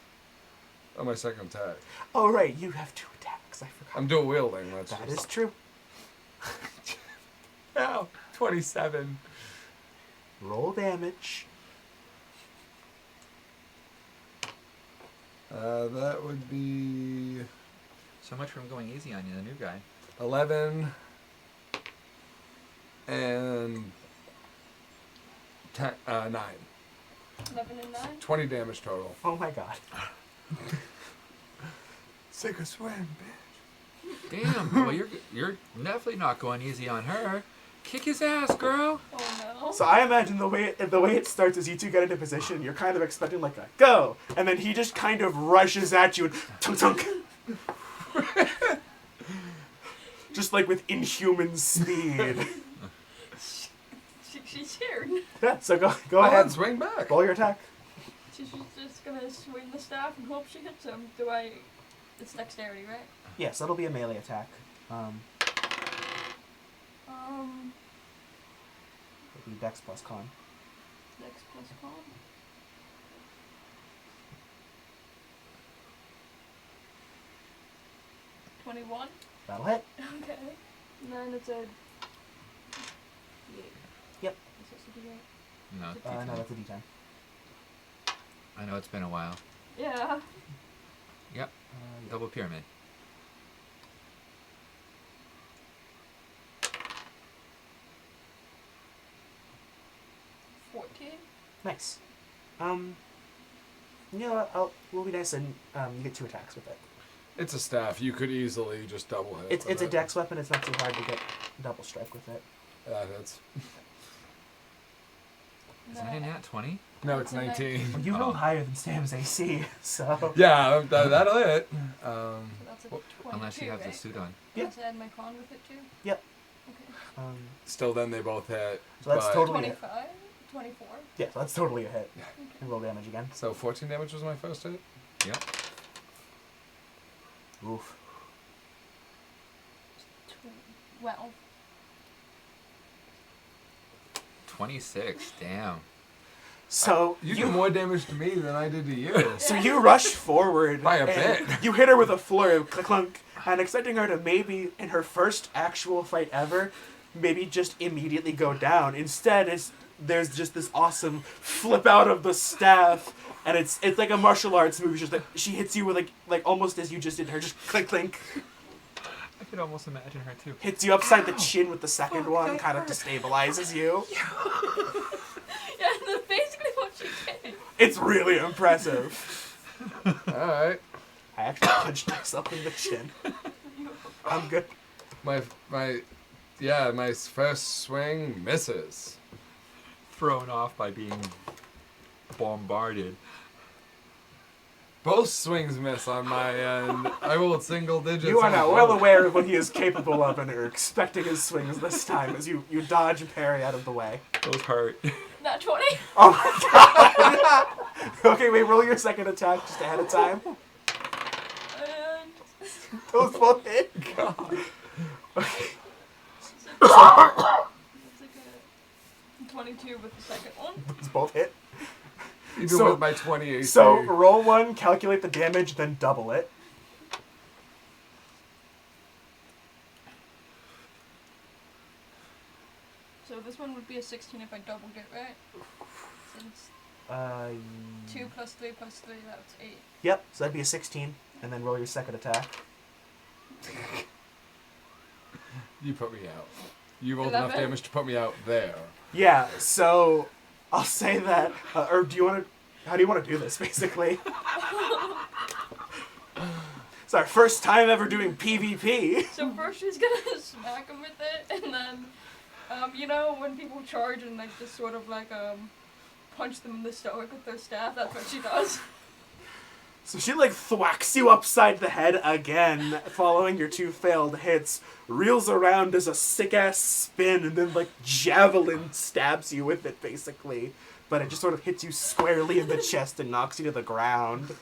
on my second attack. Oh right, you have 2 attacks. I forgot. I'm dual wielding. That's That just... is true. Ow, 27. Roll damage. That would be So much from going easy on you, the new guy. 11 and 9. 11 and 9. 20 damage total. Oh my god. Sink or swim, bitch. Damn, well you're definitely not going easy on her. Kick his ass, girl. Oh no. So I imagine the way it starts is you two get into position. You're kind of expecting like a go, and then he just kind of rushes at you and tunk tunk. Just like with inhuman speed. She's here. Yeah. So go Go ahead. ahead, swing back. Roll your attack. She's just gonna swing the staff and hope she hits him. It's dexterity, right? Yes, that'll be a melee attack. It'll be Dex plus Con. Dex plus con. $21. That'll hit. Okay. And then it's a D8. Yep. Is this a D8? No, No, that's a D10. I know it's been a while. Yeah. Double pyramid. Nice. You know what? We'll be nice and you get 2 attacks with it. It's a staff. You could easily just double hit. It's a dex weapon. It's not too hard to get double strike with it. That hits. Is that a nat 20? No, it's 19. Well, you rolled higher than Sam's AC, so. Yeah, that'll hit. So that's a 22, Unless you have right? the suit on. Yeah. Must I add my con with it too? Yep. Okay. Still, then they both hit. So that's but- totally it. 25? 24? Yeah, so that's totally a hit. And roll damage again. So 14 damage was my first hit. Yep. Oof. 12. 26. Damn. So You do more damage to me than I did to you. So you rush forward By a and bit. You hit her with a flurry, clunk, and expecting her to maybe, in her first actual fight ever, maybe just immediately go down. Instead, there's just this awesome flip out of the staff, and it's like a martial arts movie. Just like she hits you with like almost as you just did her, just clink clink. I could almost imagine her too. Hits you upside the chin with the second one, kind of destabilizes you. Yeah, that's basically what she did. It's really impressive. Alright. I actually punched myself in the chin. I'm good. My first swing misses. Thrown off by being bombarded. Both swings miss on my end. I rolled single digits. You are on now both. well aware of what he is capable of and are expecting his swings this time as you dodge and parry out of the way. Those hurt. Not 20? Oh my god! Okay, wait, roll your second attack just ahead of time. And... Those both hit. God. Okay. It's like a 22 with the second one. Those both hit. Even So- with my 20 AC. So roll one, calculate the damage, then double it. So this one would be a 16 if I doubled it, right? Since 2 plus 3 plus 3, that's 8. Yep, so that'd be a 16, and then roll your second attack. You put me out. You rolled 11. enough damage to put me out there. Yeah, so I'll say that, or do you want to, how do you want to do this, basically? It's our first time ever doing PvP. So first she's gonna smack him with it, and then, you know, when people charge and like just sort of like punch them in the stomach with their staff, that's what she does. So she like thwacks you upside the head again, following your 2 failed hits, reels around as a sick-ass spin, and then like javelin stabs you with it, basically. But it just sort of hits you squarely in the chest and knocks you to the ground.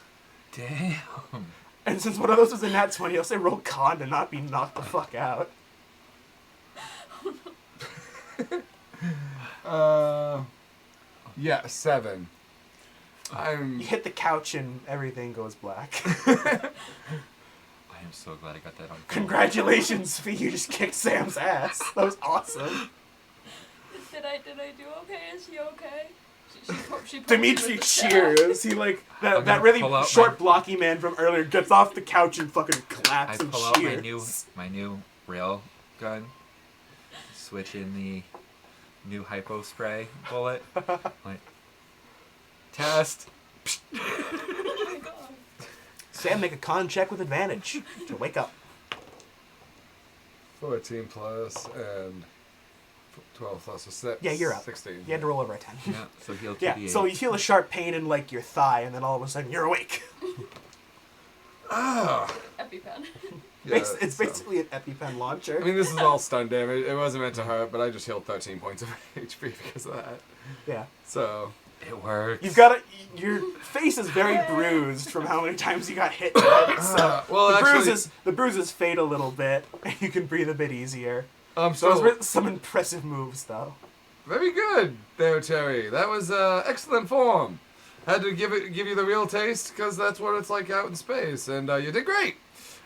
Damn. And since one of those was a nat 20, I'll say roll con to not be knocked the fuck out. Yeah, 7. You hit the couch and everything goes black. I am so glad I got that on film. Congratulations, Fee, you just kicked Sam's ass. That was awesome. Did I do okay? Is he okay? She Dimitri cheers. He like I'm that gonna really pull out short, my- blocky man from earlier gets off the couch and fucking I claps and pull out cheers. my new rail gun, switch in the new hypo spray bullet, like test. Oh my god. Sam, make a con check with advantage to wake up. 14 plus and 12 plus a 6. Yeah, you're up. 16. You had to roll over a 10. Yeah, so heal 2d8. Yeah, so you feel a sharp pain in like your thigh, and then all of a sudden you're awake. Ah. EpiPen. Yeah, It's so- basically an EpiPen launcher. I mean, this is all stun damage. It wasn't meant to hurt, but I just healed 13 points of HP because of that. Yeah. So, it works. You've got your face is very bruised from how many times you got hit. So well, the actually, bruises fade a little bit, and you can breathe a bit easier. so Those were some impressive moves, though. very good there, Terry. That was excellent form. Had to give you the real taste because that's what it's like out in space, and you did great.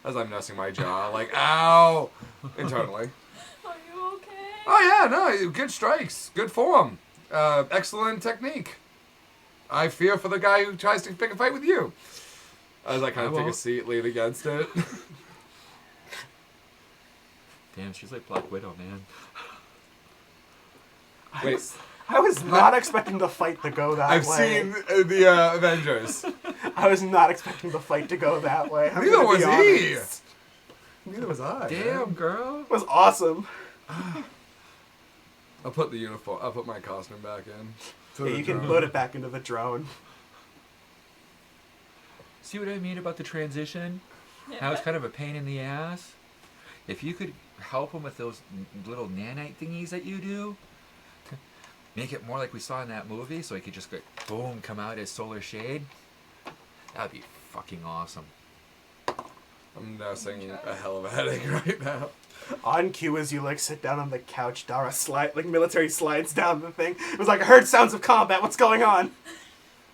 As I'm nursing my jaw, like ow, internally. Are you okay? Oh yeah, no, good strikes, good form, excellent technique. I fear for the guy who tries to pick a fight with you. As I kind of take a won't. seat, lean against it. Damn, she's like Black Widow, man. Wait, I was not expecting the fight to go that I've way. seen the Avengers. I was not expecting the fight to go that way. I'm Neither gonna was be he. honest. Neither was I. Damn, man. girl. It was awesome. I'll put the uniform. I'll put my costume back in. To Yeah, the you can drone. load it back into the drone. See what I mean about the transition? Yeah. How it's kind of a pain in the ass? If you could help him with those little nanite thingies that you do, make it more like we saw in that movie, so he could just go, boom, come out as Solar Shade, that'd be fucking awesome. I'm nursing a hell of a headache right now. On cue, as you like sit down on the couch, Dara military slides down the thing. It was like, I heard sounds of combat. What's going on?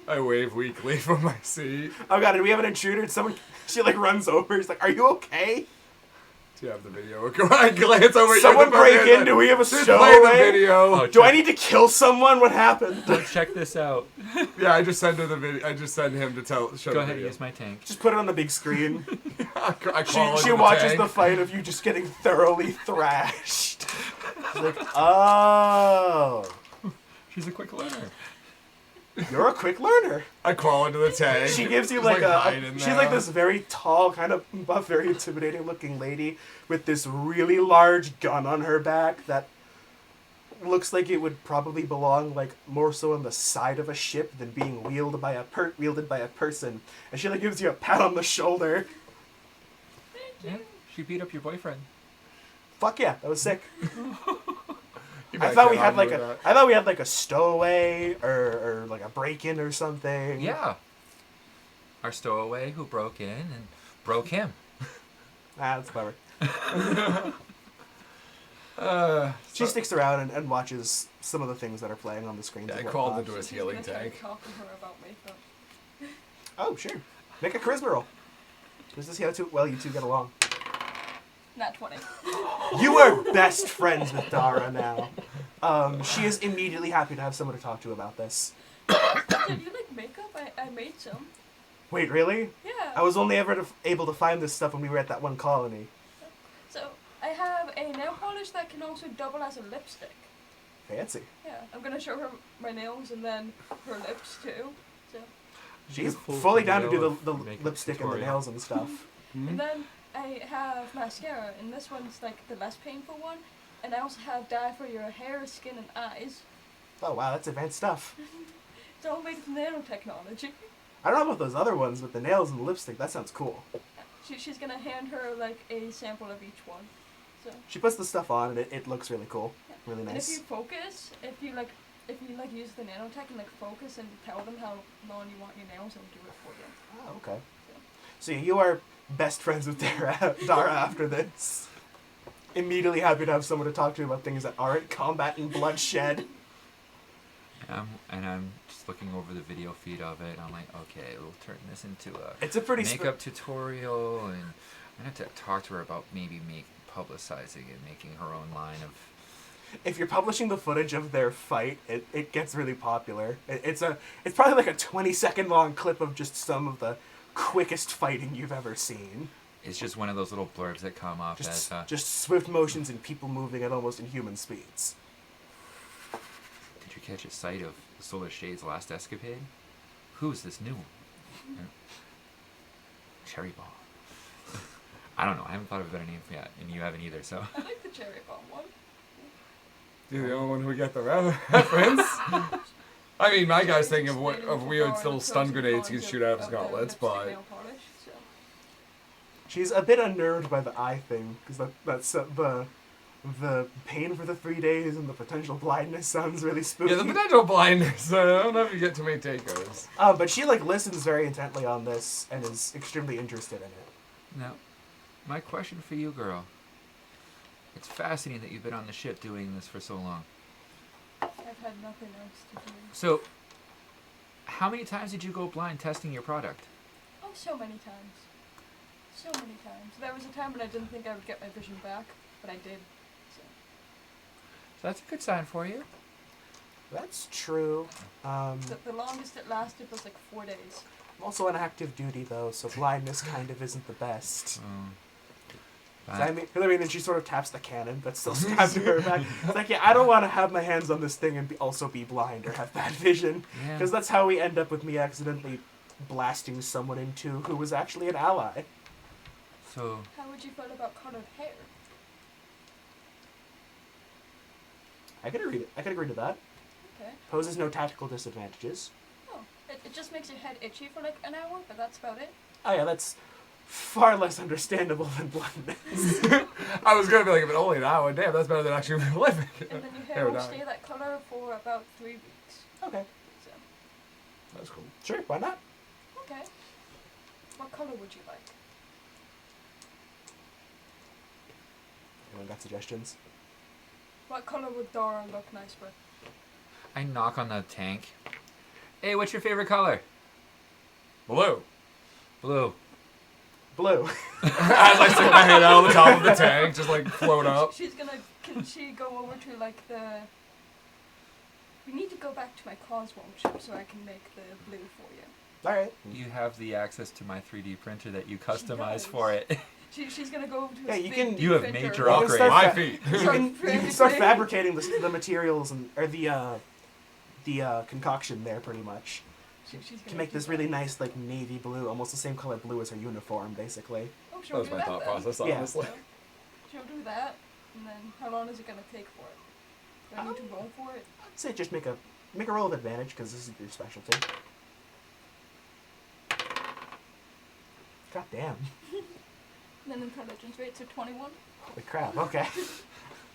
I wave weakly from my seat. Oh god, did we have an intruder? She like runs over. She's like, are you okay? Do you have the video? I glance over. Someone break in. Do we have a Just show? play the video. Oh, Do I need to kill someone? What happened? Let's check this out. Yeah, I just send her the video. I just send him to show Go the ahead and video. use my tank. Just put it on the big screen. I crawl She into the watches tank. the fight of you just getting thoroughly thrashed. She's like, oh, She's a quick learner. you're a quick learner. I crawl into the tank. She gives you Just, like hide a in she's there. like this very tall, kind of buff, very intimidating looking lady with this really large gun on her back that looks like it would probably belong like more so on the side of a ship than being wielded by a person. And she like gives you a pat on the shoulder. Yeah, she beat up your boyfriend. Fuck yeah, that was sick. You I better thought we get had on like with a that. I thought we had like a stowaway or like a break-in or something. Yeah. Our stowaway who broke in and broke him. Ah, that's clever. She So- sticks around and watches some of the things that are playing on the screens. Yeah, I and crawled whatnot. into his She's healing gonna try to tank. talk to her about makeup. Oh, sure. Make a charisma roll. Just to see how well you two get along. Not 20. You are best friends with Dara now. She is immediately happy to have someone to talk to about this. Did you like makeup? I made some. Wait, really? Yeah. I was only ever able to find this stuff when we were at that one colony. So I have a nail polish that can also double as a lipstick. Fancy. Yeah. I'm gonna show her my nails and then her lips too. So She's Full fully down to video do the of makeup lipstick and the tutorial. nails and stuff. Hmm? and then I have mascara, and this one's like the less painful one. And I also have dye for your hair, skin, and eyes. Oh wow, that's advanced stuff. It's all made with nanotechnology. I don't know about those other ones with the nails and the lipstick. That sounds cool. She's gonna hand her like a sample of each one. So. She puts the stuff on and it looks really cool. Yeah. Really And if you nice. focus, if you use the nanotech and like focus and tell them how long you want your nails, they'll do it for you. Oh, okay. So you are best friends with Dara after this. Immediately happy to have someone to talk to about things that aren't combat and bloodshed. And I'm just looking over the video feed of it. I'm like, okay, we'll turn this into a It's a pretty makeup tutorial, and I have to talk to her about maybe publicizing and making her own line of. If you're publishing the footage of their fight, it gets really popular. It's probably like a 20-second long clip of just some of the quickest fighting you've ever seen. It's just one of those little blurbs that come off as. Just swift motions and people moving at almost inhuman speeds. Did you catch a sight of Solar Shade's last escapade? Who is this new one? Cherry Bomb. I don't know. I haven't thought of a better name yet, and you haven't either. So. I like the cherry bomb one. You're the only one who get the reference. I mean, my guy's thinking of weird little stun grenades he can shoot out of his gauntlets, but She's a bit unnerved by the eye thing, because that's the pain for the 3 days and the potential blindness sounds really spooky. yeah, the potential blindness. I don't know if you get too many takers. But she like listens very intently on this and is extremely interested in it. Now, my question for you, girl. It's fascinating that you've been on the ship doing this for so long. I've had nothing else to do. So, how many times did you go blind testing your product? Oh, so many times. So many times. There was a time when I didn't think I would get my vision back, but I did. So. So that's a good sign for you. That's true. The longest it lasted was like 4 days. I'm also on active duty though, so blindness kind of isn't the best. But So I mean, then she sort of taps the cannon, but still stabs her back. It's like, yeah, I don't want to have my hands on this thing and also be blind or have bad vision, yeah. because that's how we end up with me accidentally blasting someone into who was actually an ally. So How would you feel about colored hair? I could agree to that. Okay. Poses no tactical disadvantages. Oh, it just makes your head itchy for like an hour, but that's about it. Oh yeah, that's far less understandable than blindness. I was gonna be like, if it's only an hour, damn, that's better than actually living. And then your Hair hair will dying. stay that color for about 3 weeks. Okay, So, That's cool. sure, why not? okay. What color would you like? Anyone got suggestions? What color would Dora look nice with? I knock on the tank. Hey, what's your favorite color? Blue. Blue. Blue. As I stick my head out on the top of the tank, just like float up. Can she go over to like the... We need to go back to my Cosmo ship so I can make the blue for you. Alright. You have the access to my 3D printer that you does. customized for it. She's gonna go over to Yeah, his you big can- You have printer. major You can upgrades. start My fa- feet. You can start fabricating the materials and or the concoction there pretty much She's to gonna make do this that. really nice like navy blue, almost the same color blue as her uniform, basically. Oh, That she'll was do my that thought then. process, Yeah. honestly. She'll do that, and then how long is it gonna take for it? Do I need to roll for it? I'd say just make a roll of advantage because this is your specialty. God damn! And then intelligence rates are 21. Holy crap! Okay,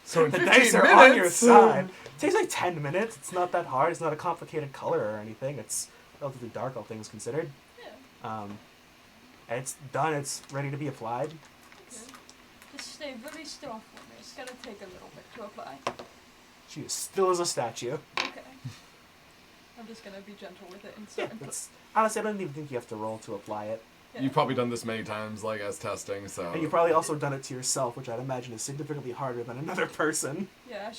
So in the 15 dice are minutes, on your side. It takes like 10 minutes. It's not that hard. It's not a complicated color or anything. It's relatively dark, all things considered. Yeah. And it's done. It's ready to be applied. Okay. Just stay really still for me. It's gonna take a little bit to apply. She is still as a statue. Okay. I'm just gonna be gentle with it and Yeah, start. it's honestly, I don't even think you have to roll to apply it. Yeah. You've probably done this many times, like as testing. So. And you've probably also done it to yourself, which I'd imagine is significantly harder than another person. Yeah,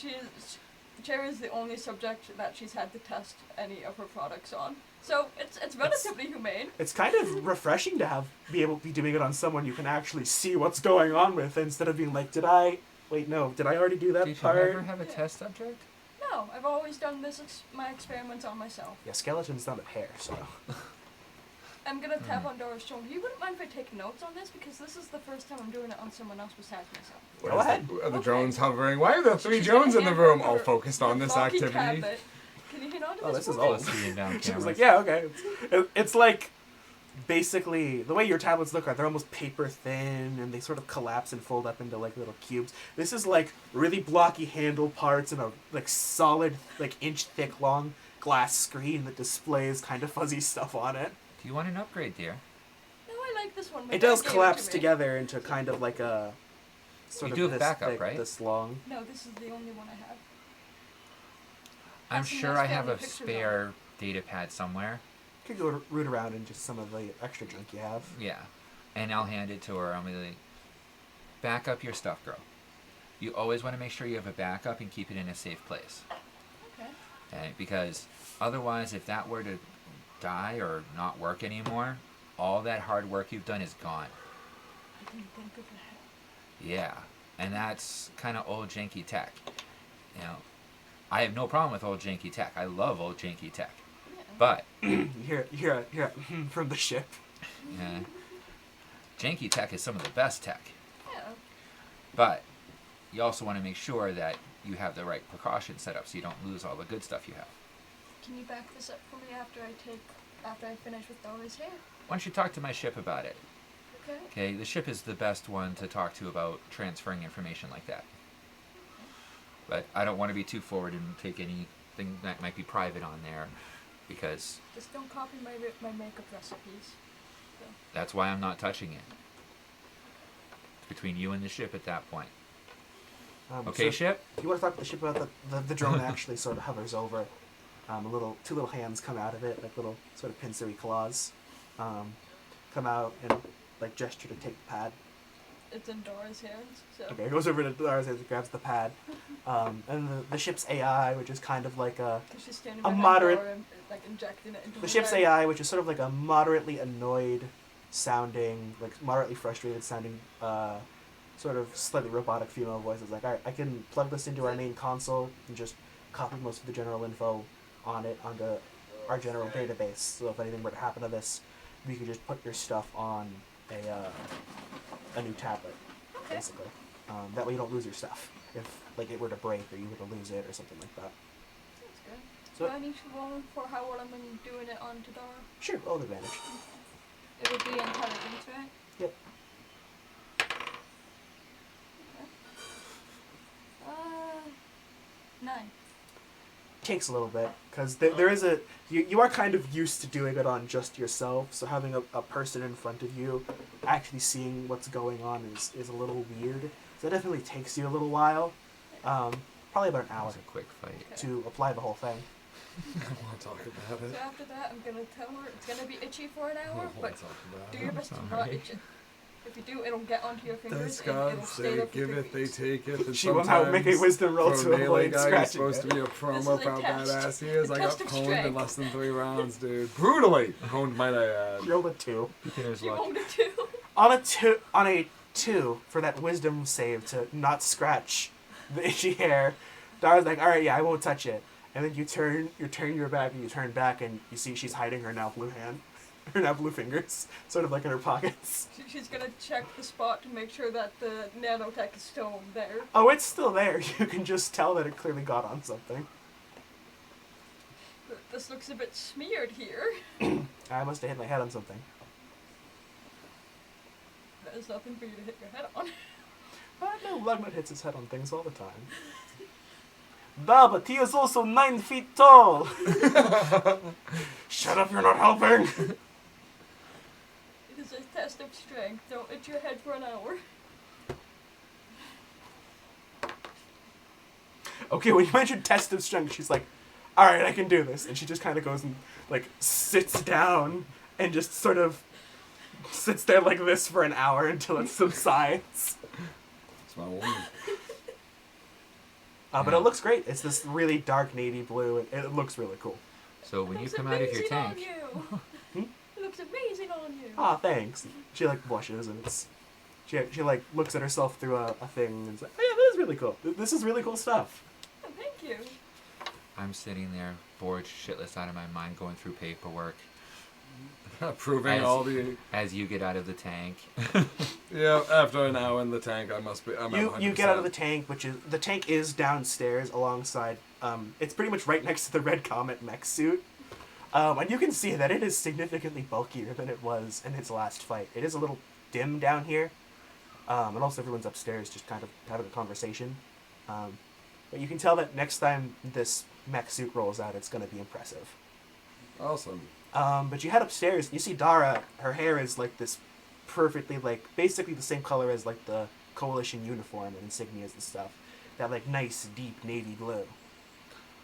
Cherry is the only subject that she's had to test any of her products on. So it's relatively humane. It's kind of refreshing to be able to be doing it on someone you can actually see what's going on with, instead of being like, did I already do that Did you part? ever have a Yeah. test subject? No, I've always done my experiments on myself. Yeah, skeletons don't have hair, so. I'm gonna tap on Dora's shoulder. You wouldn't mind if I take notes on this, because this is the first time I'm doing it on someone else besides myself. Go ahead. Are the Okay. drones hovering? Why are there 3 She's drones in gonna the hand room over all focused on the this blocky activity? tablet. Can you hang on to Oh, this this is for all me? Oh, seeing down She cameras. was like, yeah, okay. It's like, basically, the way your tablets look are, they're almost paper thin, and they sort of collapse and fold up into, like, little cubes. This is, like, really blocky handle parts and a, like, solid, like, inch-thick long glass screen that displays kind of fuzzy stuff on it. Do you want an upgrade, dear? No, I like this one. It does Gave collapse to me. together into kind of like a sort You of do have this backup, thick, right? this long. No, this is the only one I have. I'm That's some sure nice I have family a pictures on spare data pad somewhere. You could go root around in just some of the extra junk you have. Yeah. And I'll hand it to her. I'm gonna back up your stuff, girl. You always want to make sure you have a backup and keep it in a safe place. Okay. Okay? Because otherwise, if that were to die or not work anymore, all that hard work you've done is gone. I didn't think of that. Yeah. And that's kind of old janky tech. You know, I have no problem with old janky tech. I love old janky tech. Yeah. But You hear from the ship. yeah, janky tech is some of the best tech. Yeah. But you also want to make sure that you have the right precautions set up so you don't lose all the good stuff you have. Can you back this up for me after I finish with Dora's hair? Why don't you talk to my ship about it? Okay. Okay, the ship is the best one to talk to about transferring information like that. But I don't want to be too forward and take anything that might be private on there, because Just don't copy my makeup recipes. that's why I'm not touching it. It's between you and the ship at that point. Okay, So ship? if you want to talk to the ship about the drone actually sort of hovers over. Two little hands come out of it, like little sort of pincery claws. Come out and like gesture to take the pad. it's in Dora's hands. So. Okay, it goes over to Dara's and grabs the pad. And the ship's AI, which is kind of like She's standing a behind moderate- Dora and, like injecting it into the her ship's head. AI, which is sort of like a moderately annoyed sounding, like moderately frustrated sounding, sort of slightly robotic female voice. Is like, all right, I can plug this into our main console and just copy most of the general info on it onto our general database. So if anything were to happen to this, we could just put your stuff on a new tablet, Okay. basically. That way you don't lose your stuff if like it were to break or you were to lose it or something like that. That's good. So Do I need to roll for how well I'm doing it onto Dora? sure, roll advantage. It would be intelligence, right? Yep. Okay. 9. Takes a little bit because there is you are kind of used to doing it on just yourself, so having a person in front of you actually seeing what's going on is a little weird, so it definitely takes you a little while, probably about an hour It's a quick fight. to apply the whole thing. I want to talk about So it. after that, I'm gonna tell her it's gonna be itchy for an I hour, want but to talk about do it. your best to not Sorry. itch it. If you do, it'll get onto your fingers That's and it'll God's stay there sake, for give 3 it, they weeks. take it. And She will now make a sometimes wisdom roll for to a melee avoid guy, you're scratching supposed to it. be a This promo is for a how test. badass he is. A I got test of pwned in strength. less than 3 rounds, dude. Brutally pwned, might I add. Roll a 2. Beginner's You luck. rolled a 2. On a 2 for that wisdom save to not scratch the itchy hair, Dara's like, all right, yeah, I won't touch it. And then you turn your back and you turn back and you see she's hiding her now blue hand, her now blue fingers, sort of like in her pockets. She's gonna check the spot to make sure that the nanotech is still there. Oh, it's still there. You can just tell that it clearly got on something. But this looks a bit smeared here. I must have hit my head on something. There's nothing for you to hit your head on. No, Lugman hits his head on things all the time. But he is also 9 feet tall. Shut up, you're not helping. It is a test of strength. Don't hit your head for an hour. Okay, when you mentioned test of strength, she's like, all right, I can do this. And she just kind of goes and, like, sits down and just sort of sits there like this for an hour until it subsides. It's my woman. But it looks great. It's this really dark navy blue. And it looks really cool. So when It you looks come out of your amazing on tank, you. It looks amazing on you. Aw, thanks. She, like, blushes and it's... She like, looks at herself through a thing and is like, oh, yeah, that is really cool. This is really cool stuff. Oh, thank you. I'm sitting there bored shitless out of my mind going through paperwork Proving As- all the... as you get out of the tank. Yeah, after an hour in the tank, I'm You get out of the tank, the tank is downstairs alongside. It's pretty much right next to the Red Comet mech suit, and you can see that it is significantly bulkier than it was in its last fight. It is a little dim down here, and also everyone's upstairs just kind of having a conversation. But you can tell that next time this mech suit rolls out, it's going to be impressive. Awesome. But you head upstairs, and you see Dara. Her hair is like this perfectly, like, basically the same color as, like, the Coalition uniform and insignias and stuff. That, like, nice, deep navy blue.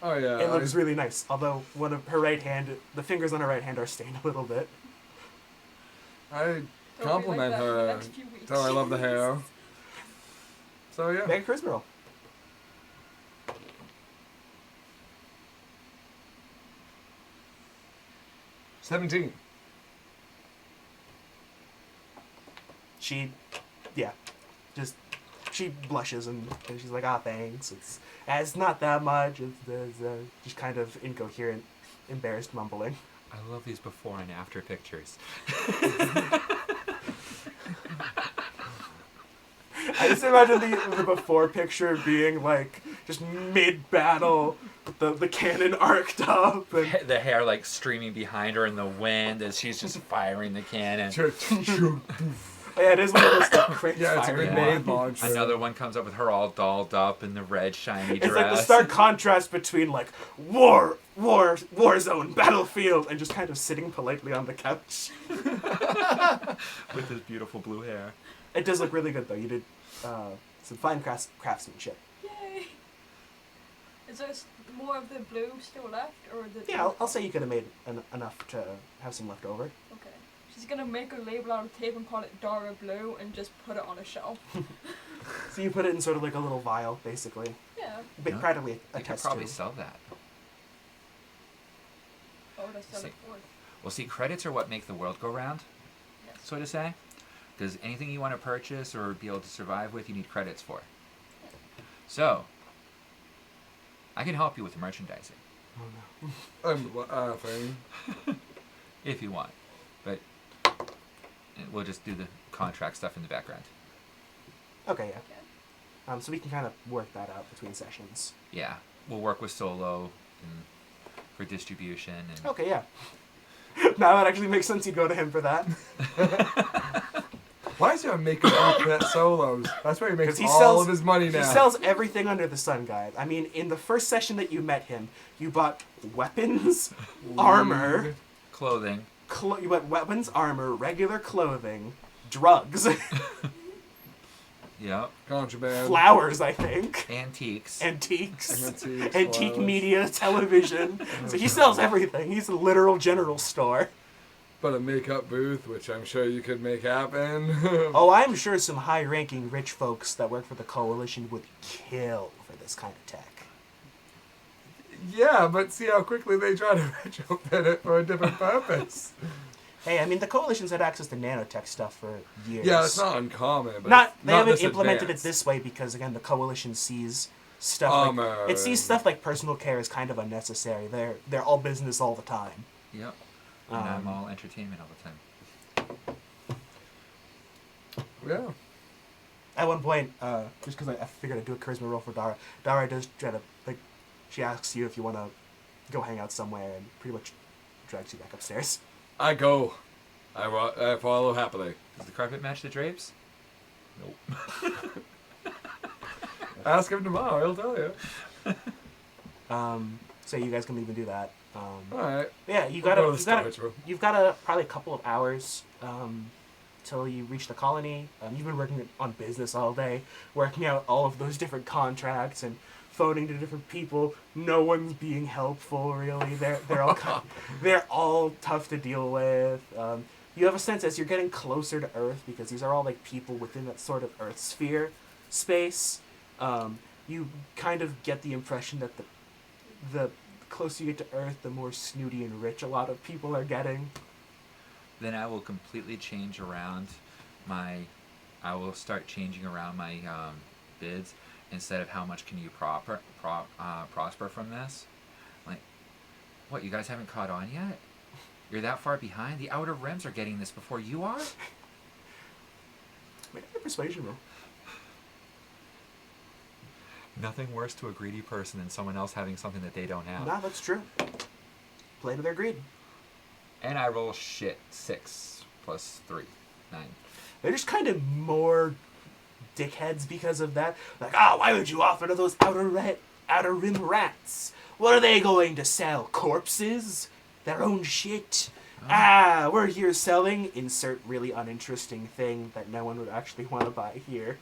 Oh, yeah. It looks really nice, although one of her right hand, the fingers on her right hand are stained a little bit. I Don't be compliment like that for the her. next few weeks. Tell her I love the hair. So, yeah. Make a charisma roll. $17. She blushes and she's like, ah, thanks. It's not that much. It's just kind of incoherent, embarrassed mumbling. I love these before and after pictures. I just imagine the before picture being like just mid-battle, the cannon arced up, and The hair like streaming behind her in the wind as she's just firing the cannon. yeah, it is one of those like, quick Yeah, it's a firing grenade ones. launcher. Another one comes up with her all dolled up in the red shiny It's dress. like the stark contrast between like war zone, battlefield, and just kind of sitting politely on the couch. with his beautiful blue hair. It does look really good though. You did some fine craftsmanship. Yay! Is there more of the blue still left, or the? Yeah, I'll say you could have made enough to have some left over. Okay. She's gonna make a label out of tape and call it Dora Blue and just put it on a shelf. So you put it in sort of like a little vial, basically. Yeah. But Yeah. practically a You could test probably tube. sell that. Oh, that's See. it for. Well, see, credits are what make the world go round, Yes. so to say. Because anything you want to purchase or be able to survive with, you need credits for. So, I can help you with the merchandising Oh no. I'm laughing. if you want, but we'll just do the contract stuff in the background. Okay, yeah. Okay. So we can kind of work that out between sessions. Yeah, we'll work with Solo and for distribution and. Okay, yeah. Now it actually makes sense you go to him for that. Why is there a makeup group at Solos? That's where he makes 'Cause he all sells- of his money now. He sells everything under the sun, guys. I mean, in the first session that you met him, you bought weapons, armor, Clothing. you bought weapons, armor, regular clothing, drugs, Yep. Contraband. flowers, I think, Antiques. antiques, Antiques, antique flowers. media, television. So he sells everything. He's a literal general store. But a makeup booth, which I'm sure you could make happen. Oh, I'm sure some high-ranking rich folks that work for the Coalition would kill for this kind of tech. Yeah, but see how quickly they try to retrofit it for a different purpose. Hey, I mean, the Coalition's had access to nanotech stuff for years. Yeah, it's not uncommon. But Not it's they not haven't this implemented advanced. it this way because again the coalition sees stuff Armor like it sees and- stuff like personal care is kind of unnecessary. They're all business all the time. Yep. And I'm Um, all entertainment all the time. Yeah. At one point, just because I figured I'd do a charisma roll for Dara. Dara does try to like she asks you if you want to go hang out somewhere and pretty much drags you back upstairs. I go. I follow happily. Does the carpet match the drapes? Nope. Ask him tomorrow, he'll tell you. So you guys can even do that. Alright. Yeah, you We'll gotta, go to the you gotta storage room. you've got probably a couple of hours till you reach the colony. You've been working on business all day, working out all of those different contracts and phoning to different people. No one's being helpful really. They're all they're all tough to deal with. You have a sense as you're getting closer to Earth because these are all like people within that sort of Earth sphere space. You kind of get the impression that the closer you get to Earth, the more snooty and rich a lot of people are getting. Then I will completely change around I will start changing around my bids instead of how much can you prosper from this. Like, what, you guys haven't caught on yet? You're that far behind? The Outer Rims are getting this before you are? Make a persuasion roll. Nothing worse to a greedy person than someone else having something that they don't have. Nah, that's true. Play to their greed. And I roll shit. 6 plus 3. 9. They're just kind of more dickheads because of that. Like, why would you offer to those outer rim rats? What are they going to sell? Corpses? Their own shit? We're here selling insert really uninteresting thing that no one would actually want to buy here.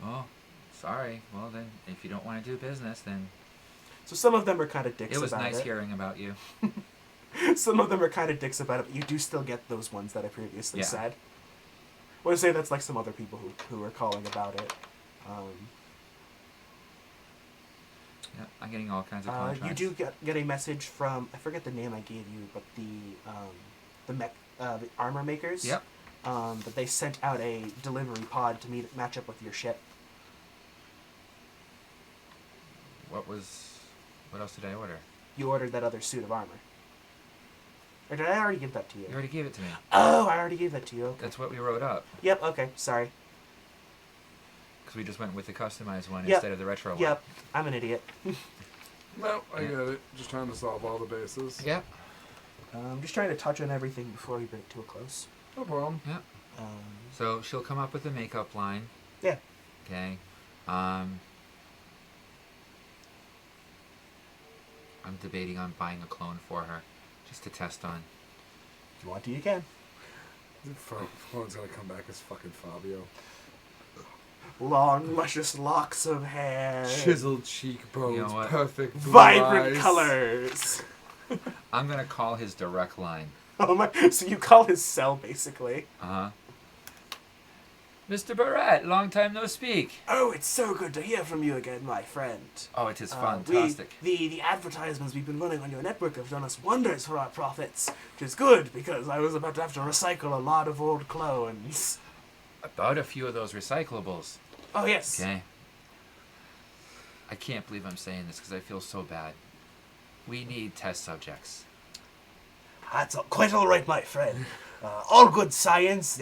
Oh, sorry. Well, then, if you don't want to do business, then So some of them are kind of dicks it was about nice it. hearing about you. Some of them are kind of dicks about it, but you do still get those ones that I previously Yeah. said. I want to say that's like some other people who are calling about it. Yeah, I'm getting all kinds of You contracts. do get a message from, I forget the name I gave you, but the armor makers. Yep. That they sent out a delivery pod to match up with your ship. What else did I order? You ordered that other suit of armor. Or did I already give that to you? You already gave it to me. Oh, I already gave that to you. Okay. That's what we wrote up. Yep, okay, sorry. Because we just went with the customized one Yep. instead of the retro one. Yep, I'm an idiot. No, I get it. Just trying to solve all the bases. Yep. I'm just trying to touch on everything before we bring it to a close. No problem. Yep. So she'll come up with a makeup line. Yeah. Okay. I'm debating on buying a clone for her, just to test on. If you want to, you can. One's gonna come back as fucking Fabio. Long, luscious locks of hair. Chiseled cheekbones, You know what? perfect blue Vibrant eyes. colors. I'm gonna call his direct line. Oh my! So you call his cell basically. Uh-huh. Mr. Barrett, long time no speak. Oh, it's so good to hear from you again, my friend. Oh, it is fantastic. The advertisements we've been running on your network have done us wonders for our profits, which is good because I was about to have to recycle a lot of old clones. About a few of those recyclables. Oh yes. Okay. I can't believe I'm saying this because I feel so bad. We need test subjects. That's quite all right, my friend. All good science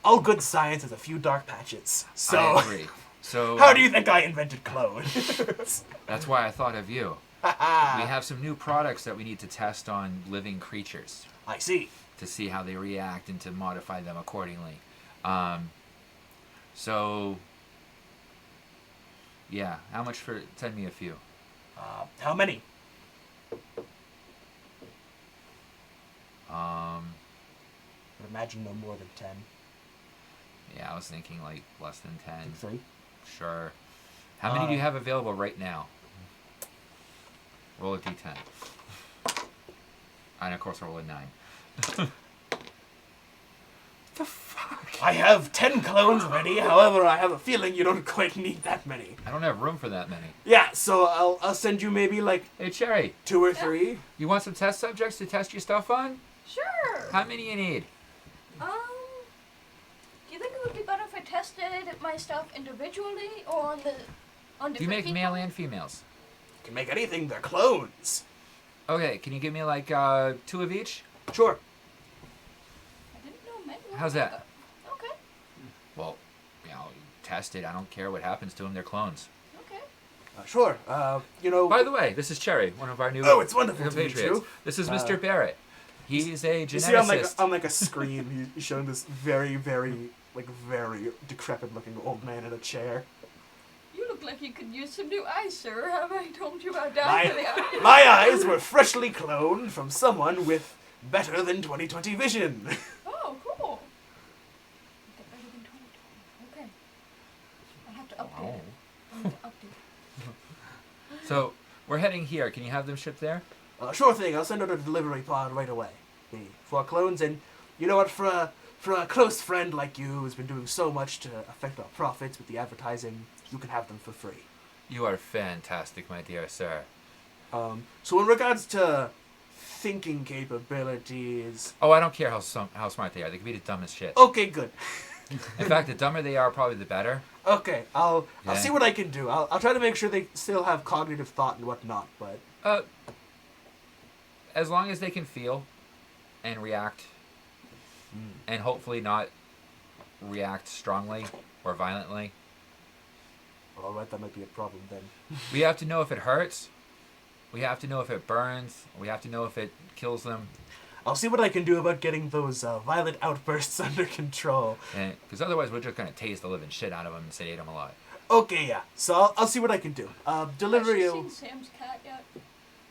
all good science has a few dark patches. So, I agree. So how do you think I invented clones? that's why I thought of you. We have some new products that we need to test on living creatures I see. to see how they react and to modify them accordingly. So, yeah, how much for send me a few? How many? Um, I'd imagine no more than 10. yeah, I was thinking like less than 10. 3? Sure. How many do you have available right now? Roll a d10. And of course, roll a 9. The fuck? I have 10 clones ready. However, I have a feeling you don't quite need that many. I don't have room for that many. Yeah, so I'll send you maybe like Hey, Cherry, 2 or 3. you want some test subjects to test your stuff on? Sure. How many you need? Do you think it would be better if I tested my stuff individually or on Do you different make people? male and females? You can make anything. They're clones. Okay, can you give me like 2 of each? Sure. I didn't know men were How's that? Okay. Well, you know, test it. I don't care what happens to them. They're clones. Okay. Sure. You know. By the way, this is Cherry, one of our new Oh, it's wonderful to meet compatriots. you. This is Mr. Barrett. He's a geneticist. You see on like a screen, he's showing this very, very decrepit-looking old man in a chair. You look like you could use some new eyes, sir. Have I told you about that? My eyes were freshly cloned from someone with better than 20/20 vision. Oh, cool. Get better than 2020. Okay. I have to update Wow. it. I need to update it. So we're heading here. Can you have them shipped there? Sure thing. I'll send out a delivery pod right away. For clones, and you know what? For a close friend like you who's been doing so much to affect our profits with the advertising, you can have them for free. You are fantastic, my dear sir. So in regards to thinking capabilities, Oh, I don't care how smart they are. They can be the dumbest shit. okay, good. In fact, the dumber they are, probably the better. Okay, I'll Okay. see what I can do. I'll try to make sure they still have cognitive thought and whatnot, but As long as they can feel and react, and hopefully not react strongly or violently. all right, that might be a problem then. We have to know if it hurts. We have to know if it burns. We have to know if it kills them. I'll see what I can do about getting those violent outbursts under control. Because otherwise, we're just going to tase the living shit out of them and sedate them a lot. Okay, yeah. So I'll see what I can do. Delivery. Have you seen Sam's cat yet?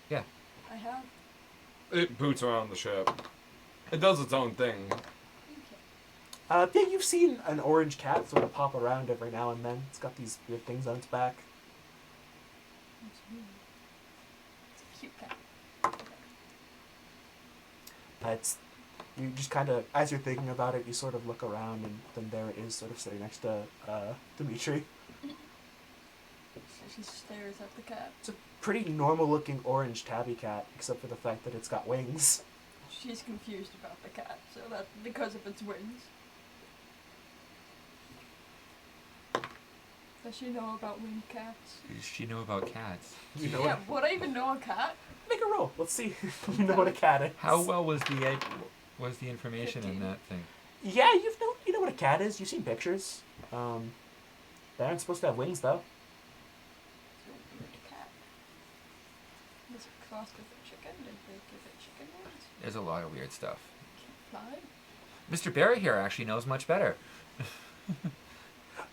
Yeah. I have. It boots around the ship. It does its own thing. Okay. Yeah, you've seen an orange cat sort of pop around every now and then. It's got these weird things on its back. It's a cute cat. It's you just kind of, as you're thinking about it, you sort of look around, and then there it is, sort of sitting next to Dimitri. So she stares at the cat. It's a pretty normal-looking orange tabby cat, except for the fact that it's got wings. She's confused about the cat, so that's because of its wings. Does she know about winged cats? Does she know about cats? You know Yeah, would I even know a cat? Make a roll. Let's see if you know what a cat is. How well was the information in 15. that thing? Yeah, you know what a cat is. You've seen pictures. They aren't supposed to have wings though. It's a weird cat. Is it crossed with a chicken? Did they give it chicken wings? There's a lot of weird stuff. Can't fly? Mr. Barry here actually knows much better.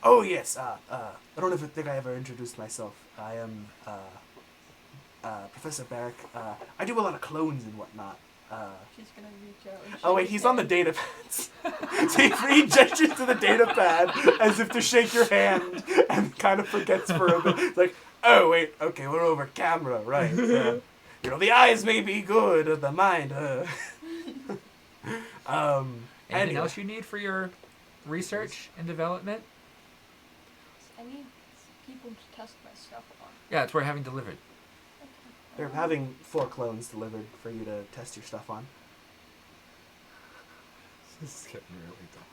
Oh yes. I don't think I ever introduced myself. I am Professor Barrick. I do a lot of clones and whatnot. She's gonna reach out and Oh shake wait, his he's on the hand. data pads. So he gestures to the data pad as if to shake your hand, and kind of forgets for a bit. It's like, oh wait, okay, we're over camera, right? the eyes may be good, the mind. Anything Anyway. else you need for your research and development? I need people to test my stuff on. Yeah, it's where having delivered. They're having 4 clones delivered for you to test your stuff on. This is getting really dumb.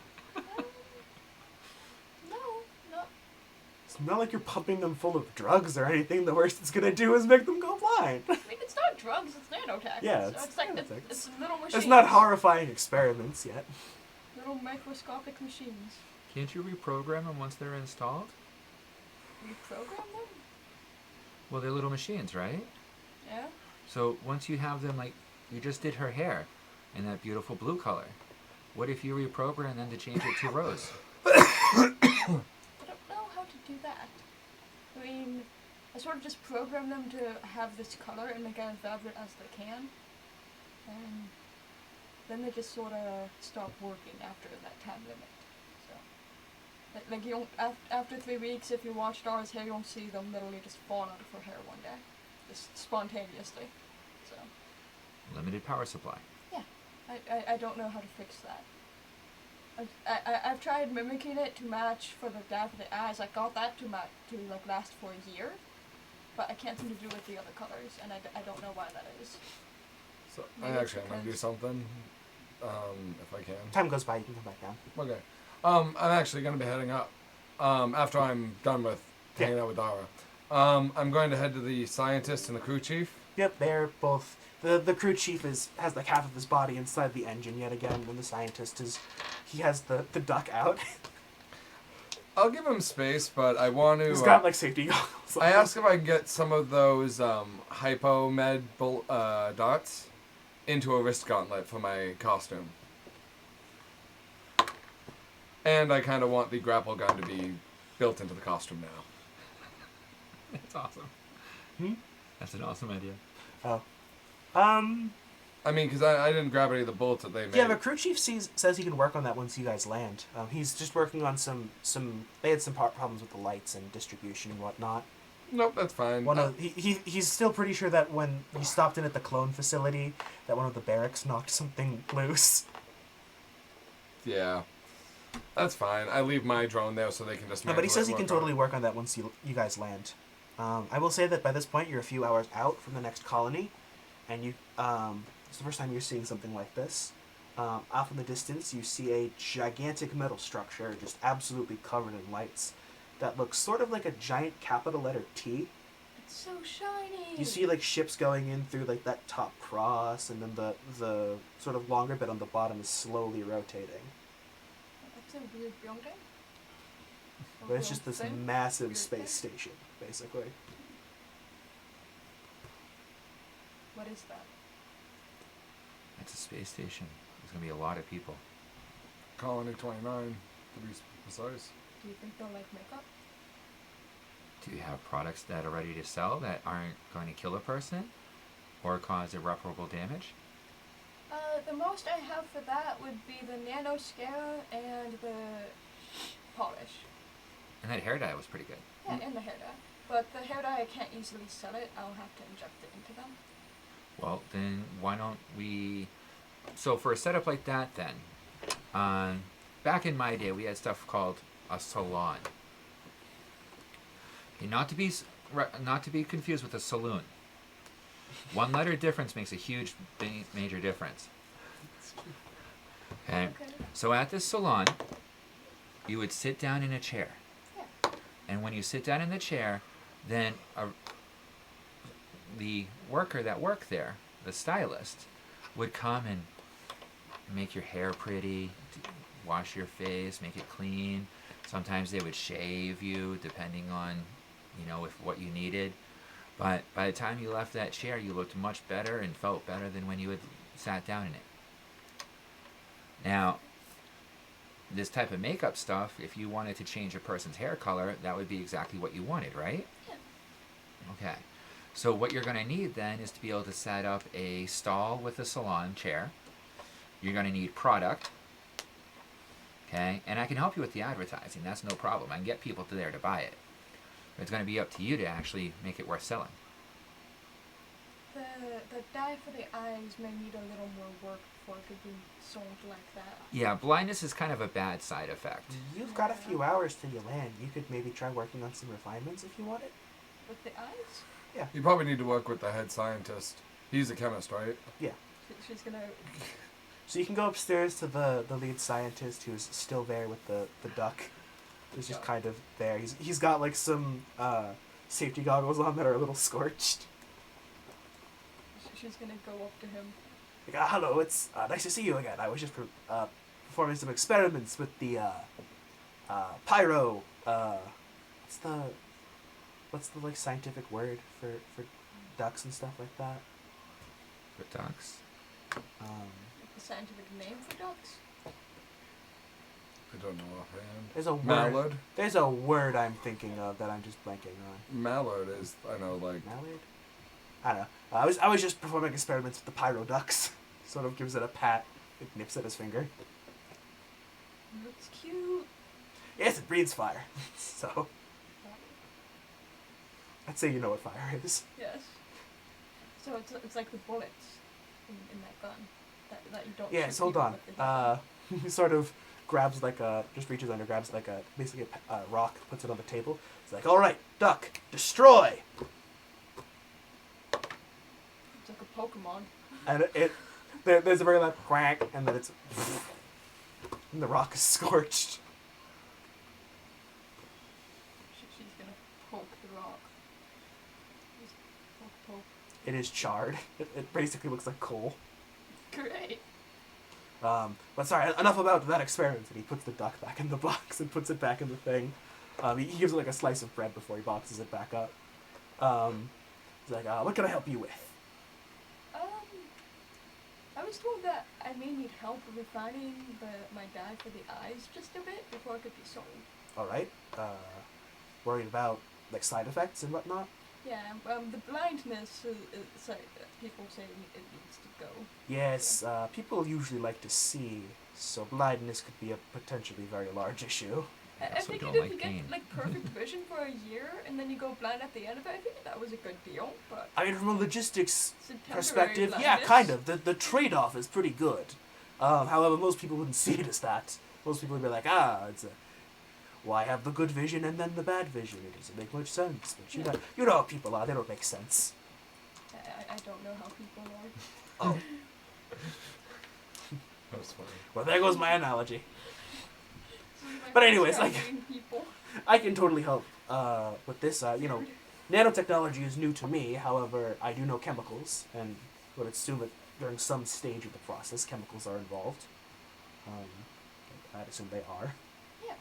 No, no. It's not like you're pumping them full of drugs or anything. The worst it's gonna do is make them go blind. I mean, it's not drugs, it's nanotech. Yeah, so it's it's like nanotech. it's little machines. It's not horrifying experiments yet. Little microscopic machines. Can't you reprogram them once they're installed? Reprogram them? Well, they're little machines, right? Yeah. So once you have them, like you just did her hair in that beautiful blue color. What if you reprogram them to change it to rose? I don't know how to do that. I mean, I sort of just program them to have this color and make it as vibrant as they can. And then they just sort of stop working after that time limit. So, like you don't, after 3 weeks, if you watch Dara's hair, you won't see them literally just fall out of her hair one day. Just spontaneously. So, Limited power supply. I don't know how to fix that. I've tried mimicking it to match for the depth of the eyes. I got that to like last for a year, but I can't seem to do it with the other colors, and I don't know why that is. So Maybe I it's actually am gonna do because- something, if I can. Time goes by, you can come back down. Okay. I'm actually gonna be heading up. After I'm done with hanging out with Dara. I'm going to head to the scientist and the crew chief. Yep, they're both. The crew chief has like half of his body inside the engine yet again, and the scientist he has the duck out. I'll give him space, but I want to. He's got like safety goggles. I asked if I can get some of those hypo-med dots into a wrist gauntlet for my costume. And I kind of want the grapple gun to be built into the costume now. That's awesome. Hmm? That's an awesome idea. Oh. I mean, because I didn't grab any of the bullets that they made. Yeah, the crew chief says he can work on that once you guys land. He's just working on some. They had some problems with the lights and distribution and whatnot. Nope, that's fine. He's still pretty sure that when you stopped in at the clone facility, that one of the barracks knocked something loose. Yeah. That's fine. I leave my drone there so they can just. No, but he says he can totally work on that once you guys land. I will say that by this point you're a few hours out from the next colony, and it's the first time you're seeing something like this. Off in the distance, you see a gigantic metal structure just absolutely covered in lights that looks sort of like a giant capital letter T. It's so shiny. You see like ships going in through like that top cross, and then the sort of longer bit on the bottom is slowly rotating. It's a weird building. But it's just this Thing. massive Weird space thing. station, basically. What is that? It's a space station. There's gonna be a lot of people. Colony 29, to be precise. Do you think they'll like makeup? Do you have products that are ready to sell that aren't going to kill a person or cause irreparable damage? The most I have for that would be the nanoscale and the polish. And that hair dye was pretty good. Yeah, and the hair dye. But the hair dye, I can't easily sell it. I'll have to inject it into them. Well, then why don't we... So for a setup like that then, back in my day we had stuff called a salon. Okay, not to be confused with a saloon. One letter difference makes a huge, major difference. Okay. So at this salon, you would sit down in a chair. Yeah. And when you sit down in the chair, then the worker that worked there, the stylist, would come and make your hair pretty, wash your face, make it clean. Sometimes they would shave you, depending on, if what you needed. But by the time you left that chair, you looked much better and felt better than when you had sat down in it. Now, this type of makeup stuff, if you wanted to change a person's hair color, that would be exactly what you wanted, right? Yeah. Okay. So what you're going to need then is to be able to set up a stall with a salon chair. You're going to need product. Okay? And I can help you with the advertising. That's no problem. I can get people there to buy it. But it's going to be up to you to actually make it worth selling. The the dye for the eyes may need a little more work before it could be sold like that. Yeah, blindness is kind of a bad side effect. You've got a few hours till you land. You could maybe try working on some refinements if you wanted. With the eyes? You probably need to work with the head scientist. He's a chemist, right? She's gonna... So you can go upstairs to the lead scientist who's still there with the duck. He's just kind of there. He's got like some safety goggles on that are a little scorched. She's gonna go up to him. Like, hello, it's nice to see you again. I was just performing some experiments with the pyro. What's the like scientific word for ducks and stuff like that? For ducks? The scientific name for ducks? I don't know offhand. There's a word. Mallard? There's a word I'm thinking of that I'm just blanking on. Mallard is, I know, like... Mallard? I don't know. I was just performing experiments with the pyro ducks. Sort of gives it a pat. It nips at his finger. Looks cute. Yes, it breathes fire. So, I'd say you know what fire is. Yes. So it's like the bullets in that gun that you don't. Yes, shoot hold people on. with the He sort of grabs like just reaches under, grabs like basically a rock, puts it on the table. It's like, all right, duck, destroy. It's like a Pokemon. And there's a very loud quack, and then it's, and the rock is scorched. She's gonna poke the rock. Just poke. It is charred. It basically looks like coal. Great. But sorry, enough about that experiment. And he puts the duck back in the box and puts it back in the thing. He gives it like a slice of bread before he boxes it back up. He's like, what can I help you with? I was told that I may need help refining my dye for the eyes just a bit before it could be sold. All right. Worried about like side effects and whatnot? Yeah, the blindness, people say it needs to go. Yes, people usually like to see, so blindness could be a potentially very large issue. I also think don't if like you pain. get perfect vision for a year and then you go blind at the end of it, I think that was a good deal. But I mean, from a logistics it's a temporary perspective, yeah, blindness. kind of. The trade-off is pretty good. However, most people wouldn't see it as that. Most people would be like, it's a... Why have the good vision and then the bad vision? It doesn't make much sense. But you know how people are. They don't make sense. I don't know how people are. Oh. That was funny. Well, there goes my analogy. But anyways, like, People. I can totally help with this. Nanotechnology is new to me. However, I do know chemicals, and would assume that during some stage of the process, chemicals are involved. I'd assume they are. Yeah.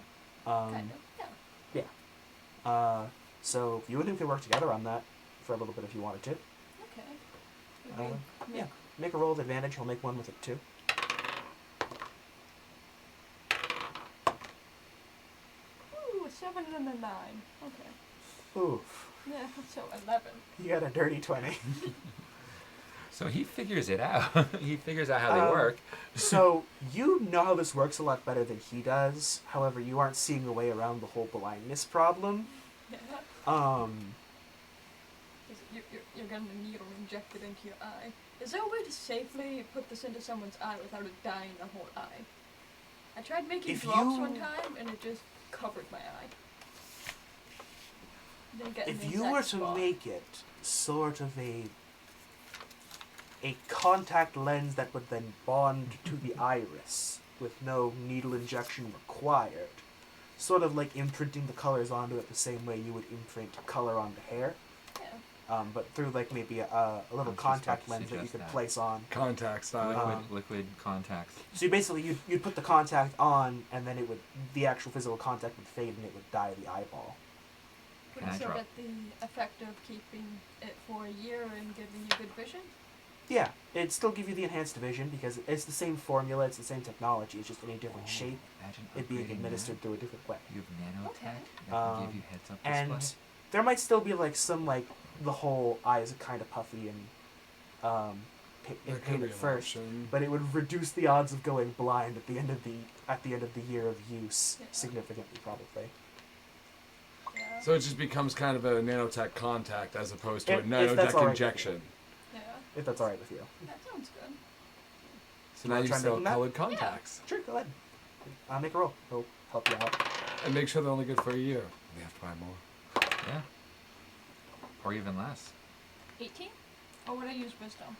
Um, Kind of. Yeah. So you and him can work together on that for a little bit if you wanted to. Okay. Yeah. Make a roll with advantage. He'll make one with it too. Ooh, a 7 and a 9. Okay. Oof. Yeah, so 11. You got a dirty 20. So he figures it out. He figures out how they work. So you know how this works a lot better than he does. However, you aren't seeing a way around the whole blindness problem. Yeah. You're getting a needle injected into your eye. Is there a way to safely put this into someone's eye without it dyeing the whole eye? I tried making If drops you- one time and it just covered my eye. Didn't get in If the you exact were to spot. make it sort of a contact lens that would then bond to the iris with no needle injection required, sort of like imprinting the colors onto it the same way you would imprint color onto hair, Yeah. but through like maybe a little I was just contact about to lens that you suggest could that. place on. Contact style. Liquid contacts. So you basically you'd put the contact on, and then the actual physical contact would fade, and it would dye the eyeball. Can I So drop- get the effect of keeping it for a year and giving you good vision? Yeah, it'd still give you the enhanced vision because it's the same formula, it's the same technology, it's just in a different Oh, shape. Imagine It being upgrading administered that. through a different way. You have nanotech Okay. that can give you heads up And display. there might still be like some like the whole eye is kind of puffy and That could paint be at an first, option. but it would reduce the odds of going blind at the end of the year of use Yeah. significantly, probably. Yeah. So it just becomes kind of a nanotech contact as opposed to a If that's nanotech all right. injection. Yeah. if that's all right with you. That sounds good. So now you Try sell making that? colored contacts. Sure, go ahead. Make a roll. He'll help you out. And make sure they're only good for a year. We have to buy more. Yeah. Or even less. 18? Or would I use wisdom?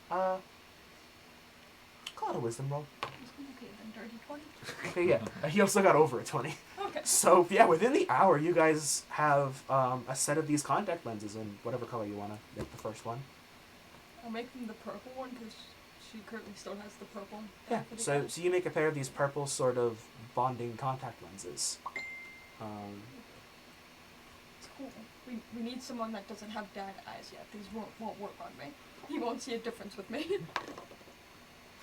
Call it a wisdom roll. Okay, then dirty 20. Okay, yeah. He also got over a 20. Okay. So, yeah, within the hour, you guys have a set of these contact lenses in whatever color you want to make the first one. I'll make them the purple one because she currently still has the purple. Yeah, for the so eyes. so you make a pair of these purple sort of bonding contact lenses. It's cool. We need someone that doesn't have dad eyes yet. These won't work on me. You won't see a difference with me.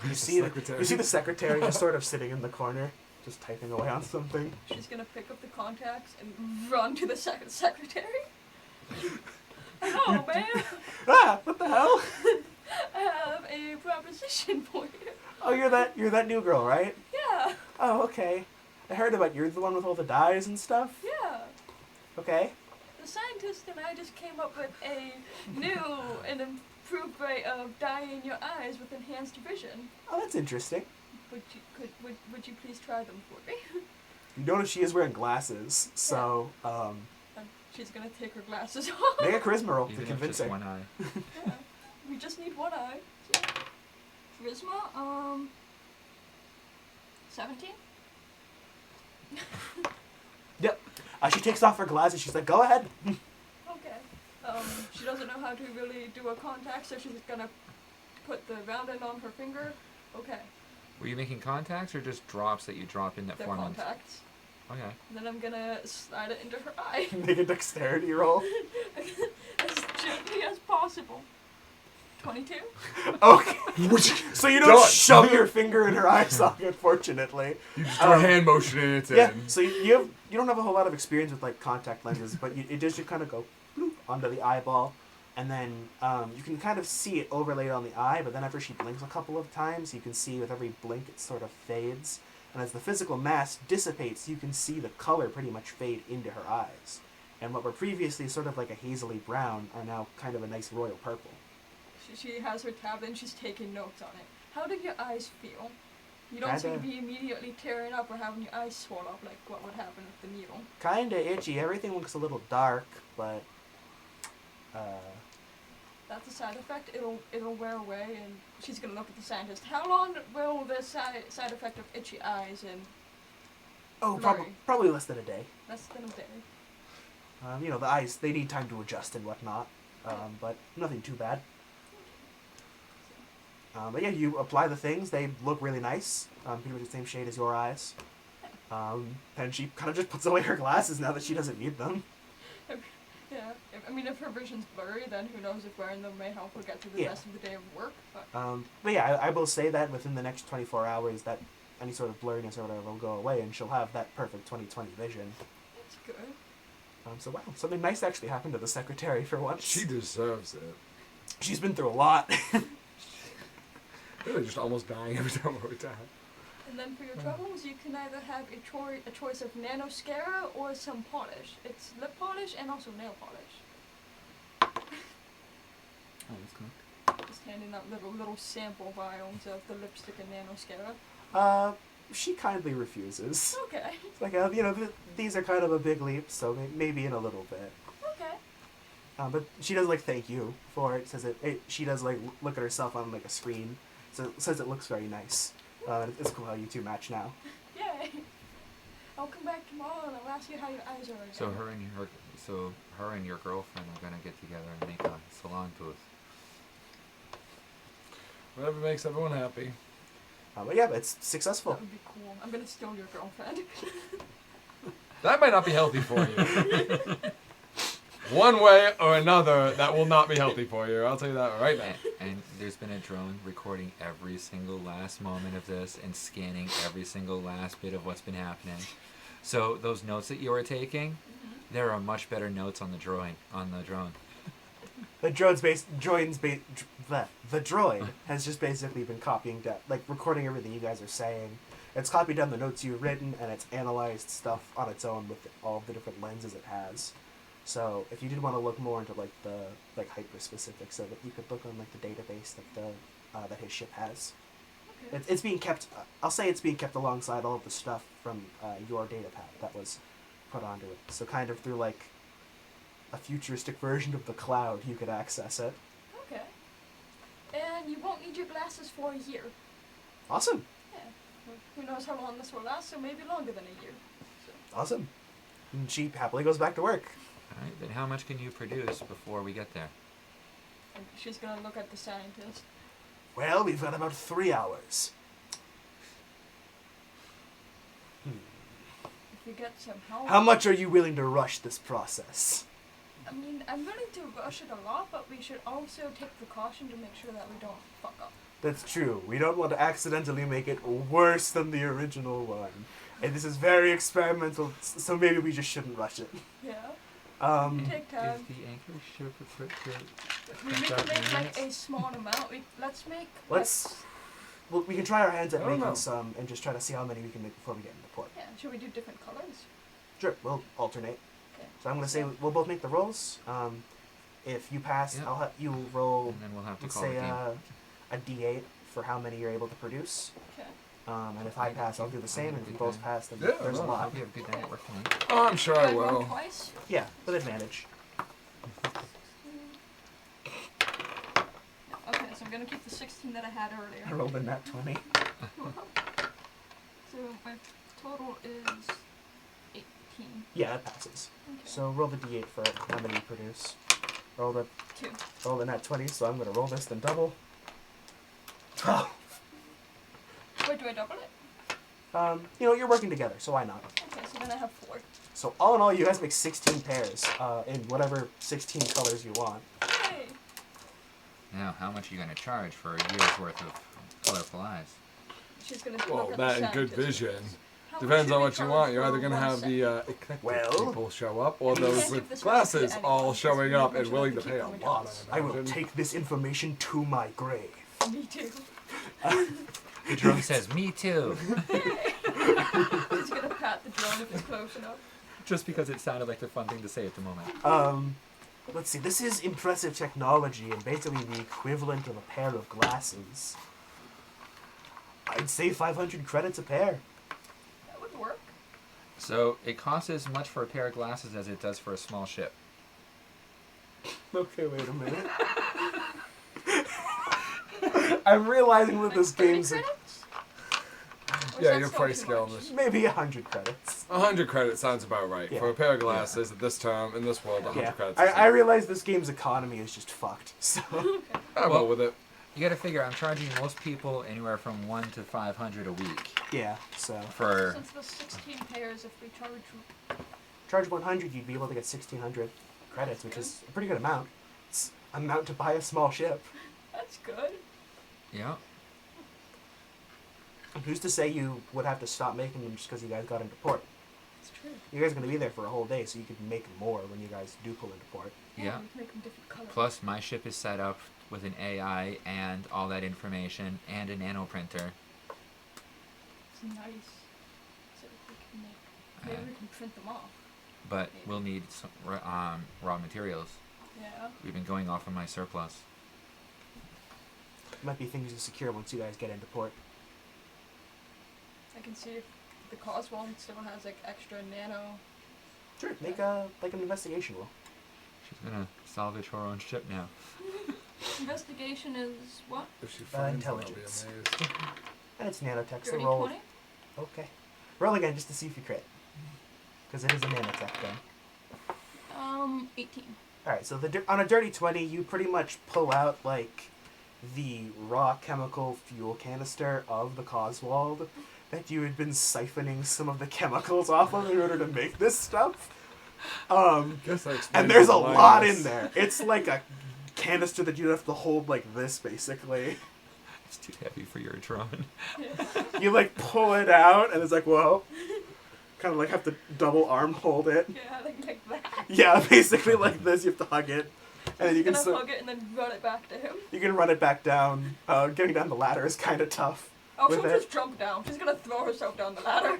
You see the secretary just sort of sitting in the corner, just typing away on something. She's gonna pick up the contacts and run to the secretary. Hello, man. Ah, what the hell? I have a proposition for you. Oh, you're that new girl, right? Yeah, Oh, okay. I heard about you. You're the one with all the dyes and stuff. yeah. Okay. The scientist and I just came up with a new and improved way of dyeing your eyes with enhanced vision. Oh, that's interesting. Would you please try them for me? You notice she is wearing glasses, so And she's gonna take her glasses off. make a charisma roll to Even if convince just her. one eye. Yeah. We just need one eye. So. Charisma, 17? Yep. She takes off her glasses. She's like, "Go ahead." Okay. She doesn't know how to really do a contact, so she's gonna put the round end on her finger. Okay. Were you making contacts or just drops that you drop in that They're form? contacts. Okay. And then I'm gonna slide it into her eye Make a dexterity roll. as gently as possible. 22? Okay. So you don't Done. shove your finger in her eye socket, fortunately. You just do a hand motion and it's Yeah. in. So you don't have a whole lot of experience with like contact lenses, but it does just kind of go bloop onto the eyeball, and then you can kind of see it overlaid on the eye. But then after she blinks a couple of times, you can see with every blink it sort of fades, and as the physical mass dissipates, you can see the color pretty much fade into her eyes, and what were previously sort of like a hazily brown are now kind of a nice royal purple. She has her tablet and she's taking notes on it. How do your eyes feel? You don't seem to be immediately tearing up or having your eyes swell up like what would happen with the needle. Kinda itchy. Everything looks a little dark, but That's a side effect. It'll wear away, and she's gonna look at the scientist. How long will the side effect of itchy eyes and blurry? probably less than a day. Less than a day? The eyes, they need time to adjust and whatnot, but nothing too bad. But yeah, you apply the things. They look really nice. Pretty much the same shade as your eyes. And she kind of just puts away her glasses now that she doesn't need them. Yeah. If her vision's blurry, then who knows if wearing them may help her get through the Yeah. rest of the day of work. But But yeah, I will say that within the next 24 hours, that any sort of blurriness or whatever will go away, and she'll have that perfect 20/20 vision. that's good. So wow, something nice actually happened to the secretary for once. She deserves it. She's been through a lot. Really just almost dying every time we're down. And then for your troubles, you can either have a choice of nanoscara or some polish. It's lip polish and also nail polish. Oh, that's cool. Just handing out little sample vials of the lipstick and nanoscara. She kindly refuses. Okay. It's like, these are kind of a big leap, so maybe in a little bit. Okay. But she does thank you for it. Says she does look at herself on a screen. So it says it looks very nice. It's cool how you two match now. Yay. I'll come back tomorrow and I'll ask you how your eyes are again. So her and your girlfriend are gonna get together and make a salon booth. Whatever makes everyone happy. But yeah, it's successful. That would be cool. I'm gonna steal your girlfriend. That might not be healthy for you. One way or another, that will not be healthy for you. I'll tell you that right now. And there's been a drone recording every single last moment of this and scanning every single last bit of what's been happening. So those notes that you were taking, there are much better notes on the drone. The droid has just basically been copying down, recording everything you guys are saying. It's copied down the notes you've written, and it's analyzed stuff on its own with all of the different lenses it has. So if you did want to look more into like the like hyper specifics of it, you could look on like the database that that his ship has. Okay. It's being kept. I'll say it's being kept alongside all of the stuff from your data pad that was put onto it. So kind of through like a futuristic version of the cloud, you could access it. Okay. And you won't need your glasses for a year. Awesome. Yeah. Well, who knows how long this will last, so maybe longer than a year. So. Awesome. And she happily goes back to work. All right, then how much can you produce before we get there? And she's gonna look at the scientist. Well, we've got about 3 hours. If we get some help. How much are you willing to rush this process? I mean, I'm willing to rush it a lot, but we should also take precaution to make sure that we don't fuck up. That's true. We don't want to accidentally make it worse than the original one. And this is very experimental, so maybe we just shouldn't rush it. Yeah. Is Take time. the anchor ship equipped to... We need to make like a small amount. Let's make. Well, we can try our hands at I don't making know. some and just try to see how many we can make before we get into port. Yeah. Should we do different colors? Sure, we'll alternate. Okay. So I'm going to say we'll both make the rolls. If you pass, Yep. I'll have you roll, And then we'll have to let's call say, the game. a D8 for how many you're able to produce. Okay. And if I pass, I'll do the same. And if you both pass, then Yeah, there's a well, lot. Hope you have a good day at work tonight. Oh, I'm sure I Do roll will. twice. Yeah, with advantage. Okay, so I'm gonna keep the 16 that I had I earlier. rolled a nat 20. So my total is 18. Yeah, that passes. Okay. So roll the D8 for how many you produce. Roll the 2. nat 20. So I'm going to roll this, then double. 12. Wait, do I double it? You're working together, so why not? Okay, so then I have 4. So all in all, you guys make 16 pairs in whatever 16 colors you want. Hey. Now, how much are you going to charge for a year's worth of colorful eyes? She's gonna Well, look at that the and good scientist. vision. How much Depends should on we what you charge want. You're for either going to one have set? the eclectic Well- people show up, or You those can't give with this glasses recipe to all anyone, showing because up we and have willing to to keep pay a going to lot. us. I will imagine. take this information to my grave. Me too. The drone says, me too. He's gonna pat the drone if it's close enough. Just because it sounded like the fun thing to say at the moment. Let's see. This is impressive technology and basically the equivalent of a pair of glasses. I'd say 500 credits a pair. That would work. So, it costs as much for a pair of glasses as it does for a small ship. Okay, wait a minute. I'm realizing that Like this 30 game's credits? Or is Yeah, that you're still pretty too skilled. much? maybe 100 credits. 100 credits sounds about right. Yeah. For a pair of glasses at this term, in this world, 100 Yeah, credits. I realize this game's economy is just fucked. So I'm Well- well with it. You gotta figure, I'm charging most people anywhere from 1 to 500 a week yeah, so for... Since it was 16 pairs, if we charge 100, you'd be able to get 1,600 credits, which is a pretty good amount. It's an amount to buy a small ship. that's good. Yeah. Who's to say you would have to stop making them just because you guys got into port? That's true. You guys are going to be there for a whole day, so you could make more when you guys do pull into port. Yeah. We can make them different colors. Plus, my ship is set up with an AI and all that information and a nano printer. It's nice. So we can make. Maybe we can print them off. But we'll need some raw materials. Yeah. We've been going off of my surplus. Might be things to secure once you guys get into port. I can see if the Coswell still has like extra nano. Sure, make an investigation roll. She's gonna salvage her own ship now. Investigation is what? If she finds one, I'll be intelligence. amazed. And it's nanotech, so Dirty roll. 20? Okay. Roll again just to see if you crit. Because it is a nanotech thing. 18. Alright, so on a dirty 20, you pretty much pull out, like, the raw chemical fuel canister of the Coswald that you had been siphoning some of the chemicals off of in order to make this stuff. Guess I explained And there's a the lot lines. in there. It's like a canister that you have to hold like this, basically. It's too heavy for your drone. You, like, pull it out, and it's like, whoa. Kind of, like, have to double arm hold it. Yeah, like that. Yeah, basically like this. You have to hug it. And then you He's can gonna hug it and then run it back to him. you can run it back down. Getting down the ladder is kind of tough. Oh, with she'll it. just jump down. She's gonna throw herself down the ladder.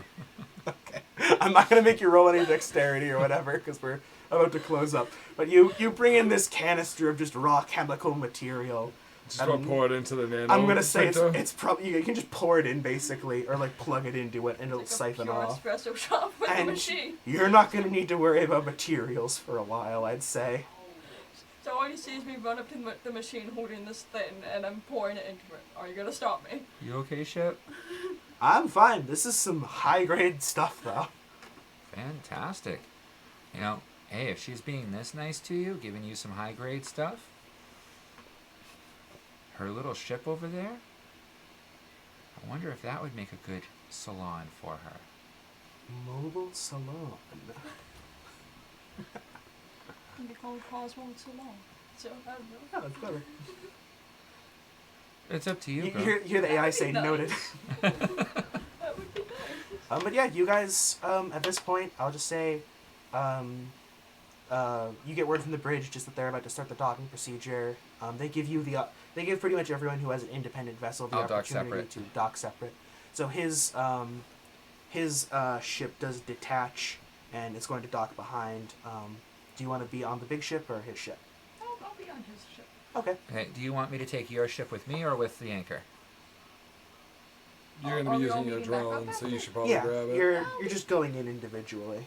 Okay. I'm not going to make you roll any dexterity or whatever, because we're about to close up. But you bring in this canister of just raw chemical material. Just go pour it into the nano. I'm gonna say printer. it's probably you can just pour it in basically, or like plug it into it, and it'll Like a siphon pure off. espresso shop with a And machine. you're not gonna need to worry about materials for a while, I'd say. So all you see is me run up to the machine holding this thing, and I'm pouring it into it. Are you gonna stop me? You okay, Ship? I'm fine. This is some high grade stuff, though. Fantastic. You know, hey, if she's being this nice to you, giving you some high grade stuff, her little ship over there, I wonder if that would make a good salon for her. Mobile salon. Can be called Cosmo Salon. So I don't know. Oh, that's clever. It's up to you, You girl. hear the AI say That'd be noted. That would be nice. But yeah, you guys, at this point, I'll just say, you get word from the bridge just that they're about to start the docking procedure. They give you they give pretty much everyone who has an independent vessel the I'll dock opportunity separate. to dock separate. So his ship does detach, and it's going to dock behind. Do you want to be on the big ship or his ship? I'll be on his ship. Okay. Okay, do you want me to take your ship with me or with the anchor? You're Are gonna be we all using your meeting back up drone, so after you this? should probably Yeah, grab it. you're just going in individually.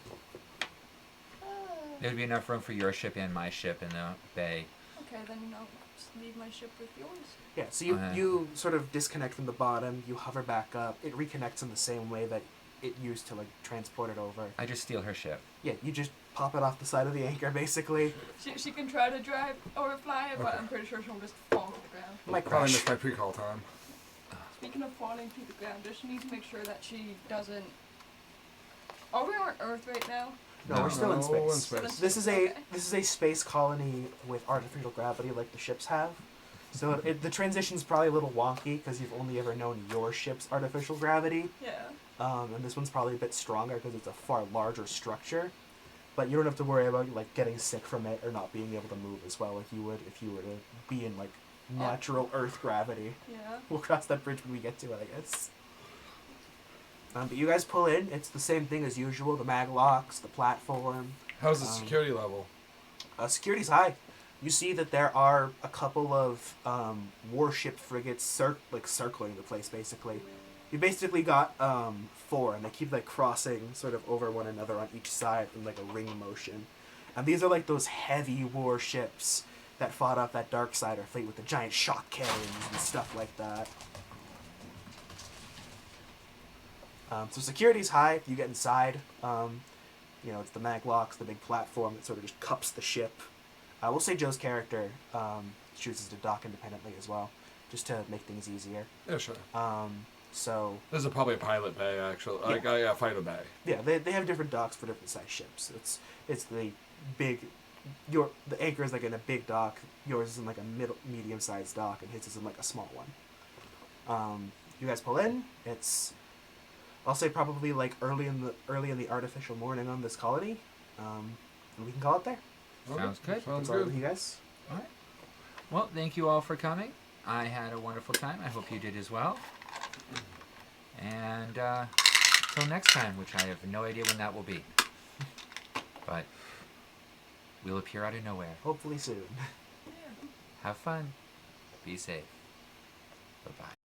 There'd be enough room for your ship and my ship in the bay. Okay, then I'll just leave my ship with yours. Yeah, so Okay. you sort of disconnect from the bottom, you hover back up, it reconnects in the same way that it used to like transport it over. I just steal her ship. Yeah, you just pop it off the side of the anchor basically. She can try to drive or fly it, but Okay. I'm pretty sure she'll just fall to the ground. Might Probably crash. missed my pre-call time. Speaking of falling to the ground, does she need to make sure that she doesn't... Are we on Earth right now? No, we're still in No, we're in space. space. Okay. This is a space colony with artificial gravity like the ships have. So the transition's probably a little wonky because you've only ever known your ship's artificial gravity. Yeah. And this one's probably a bit stronger because it's a far larger structure. But you don't have to worry about like getting sick from it or not being able to move as well like you would if you were to be in like natural Earth gravity. Yeah. We'll cross that bridge when we get to it, I guess. But you guys pull in. It's the same thing as usual. The mag locks, the platform. How's the security level? Security's high. You see that there are a couple of warship frigates circling the place, basically. You basically got 4, and they keep like crossing sort of over one another on each side in like a ring motion. And these are like those heavy warships that fought off that Darksider fleet with the giant shock cannons and stuff like that. So security's high. You get inside. It's the mag locks, the big platform that sort of just cups the ship. We'll say Joe's character chooses to dock independently as well, just to make things easier. Yeah, sure. So This is probably a pilot bay, actually. Yeah. Like, yeah, fighter bay. yeah, they have different docks for different size ships. It's the big, the anchor is like in a big dock. Yours is in like a medium sized dock, and his is in like a small one. You guys pull in. It's I'll say probably like early in the artificial morning on this colony, and we can call it there. Sounds good. Sounds That's all right good. with you guys. All right. Well, thank you all for coming. I had a wonderful time. I hope you did as well. And till next time, which I have no idea when that will be. But we'll appear out of nowhere. Hopefully soon. Have fun. Be safe. Bye-bye.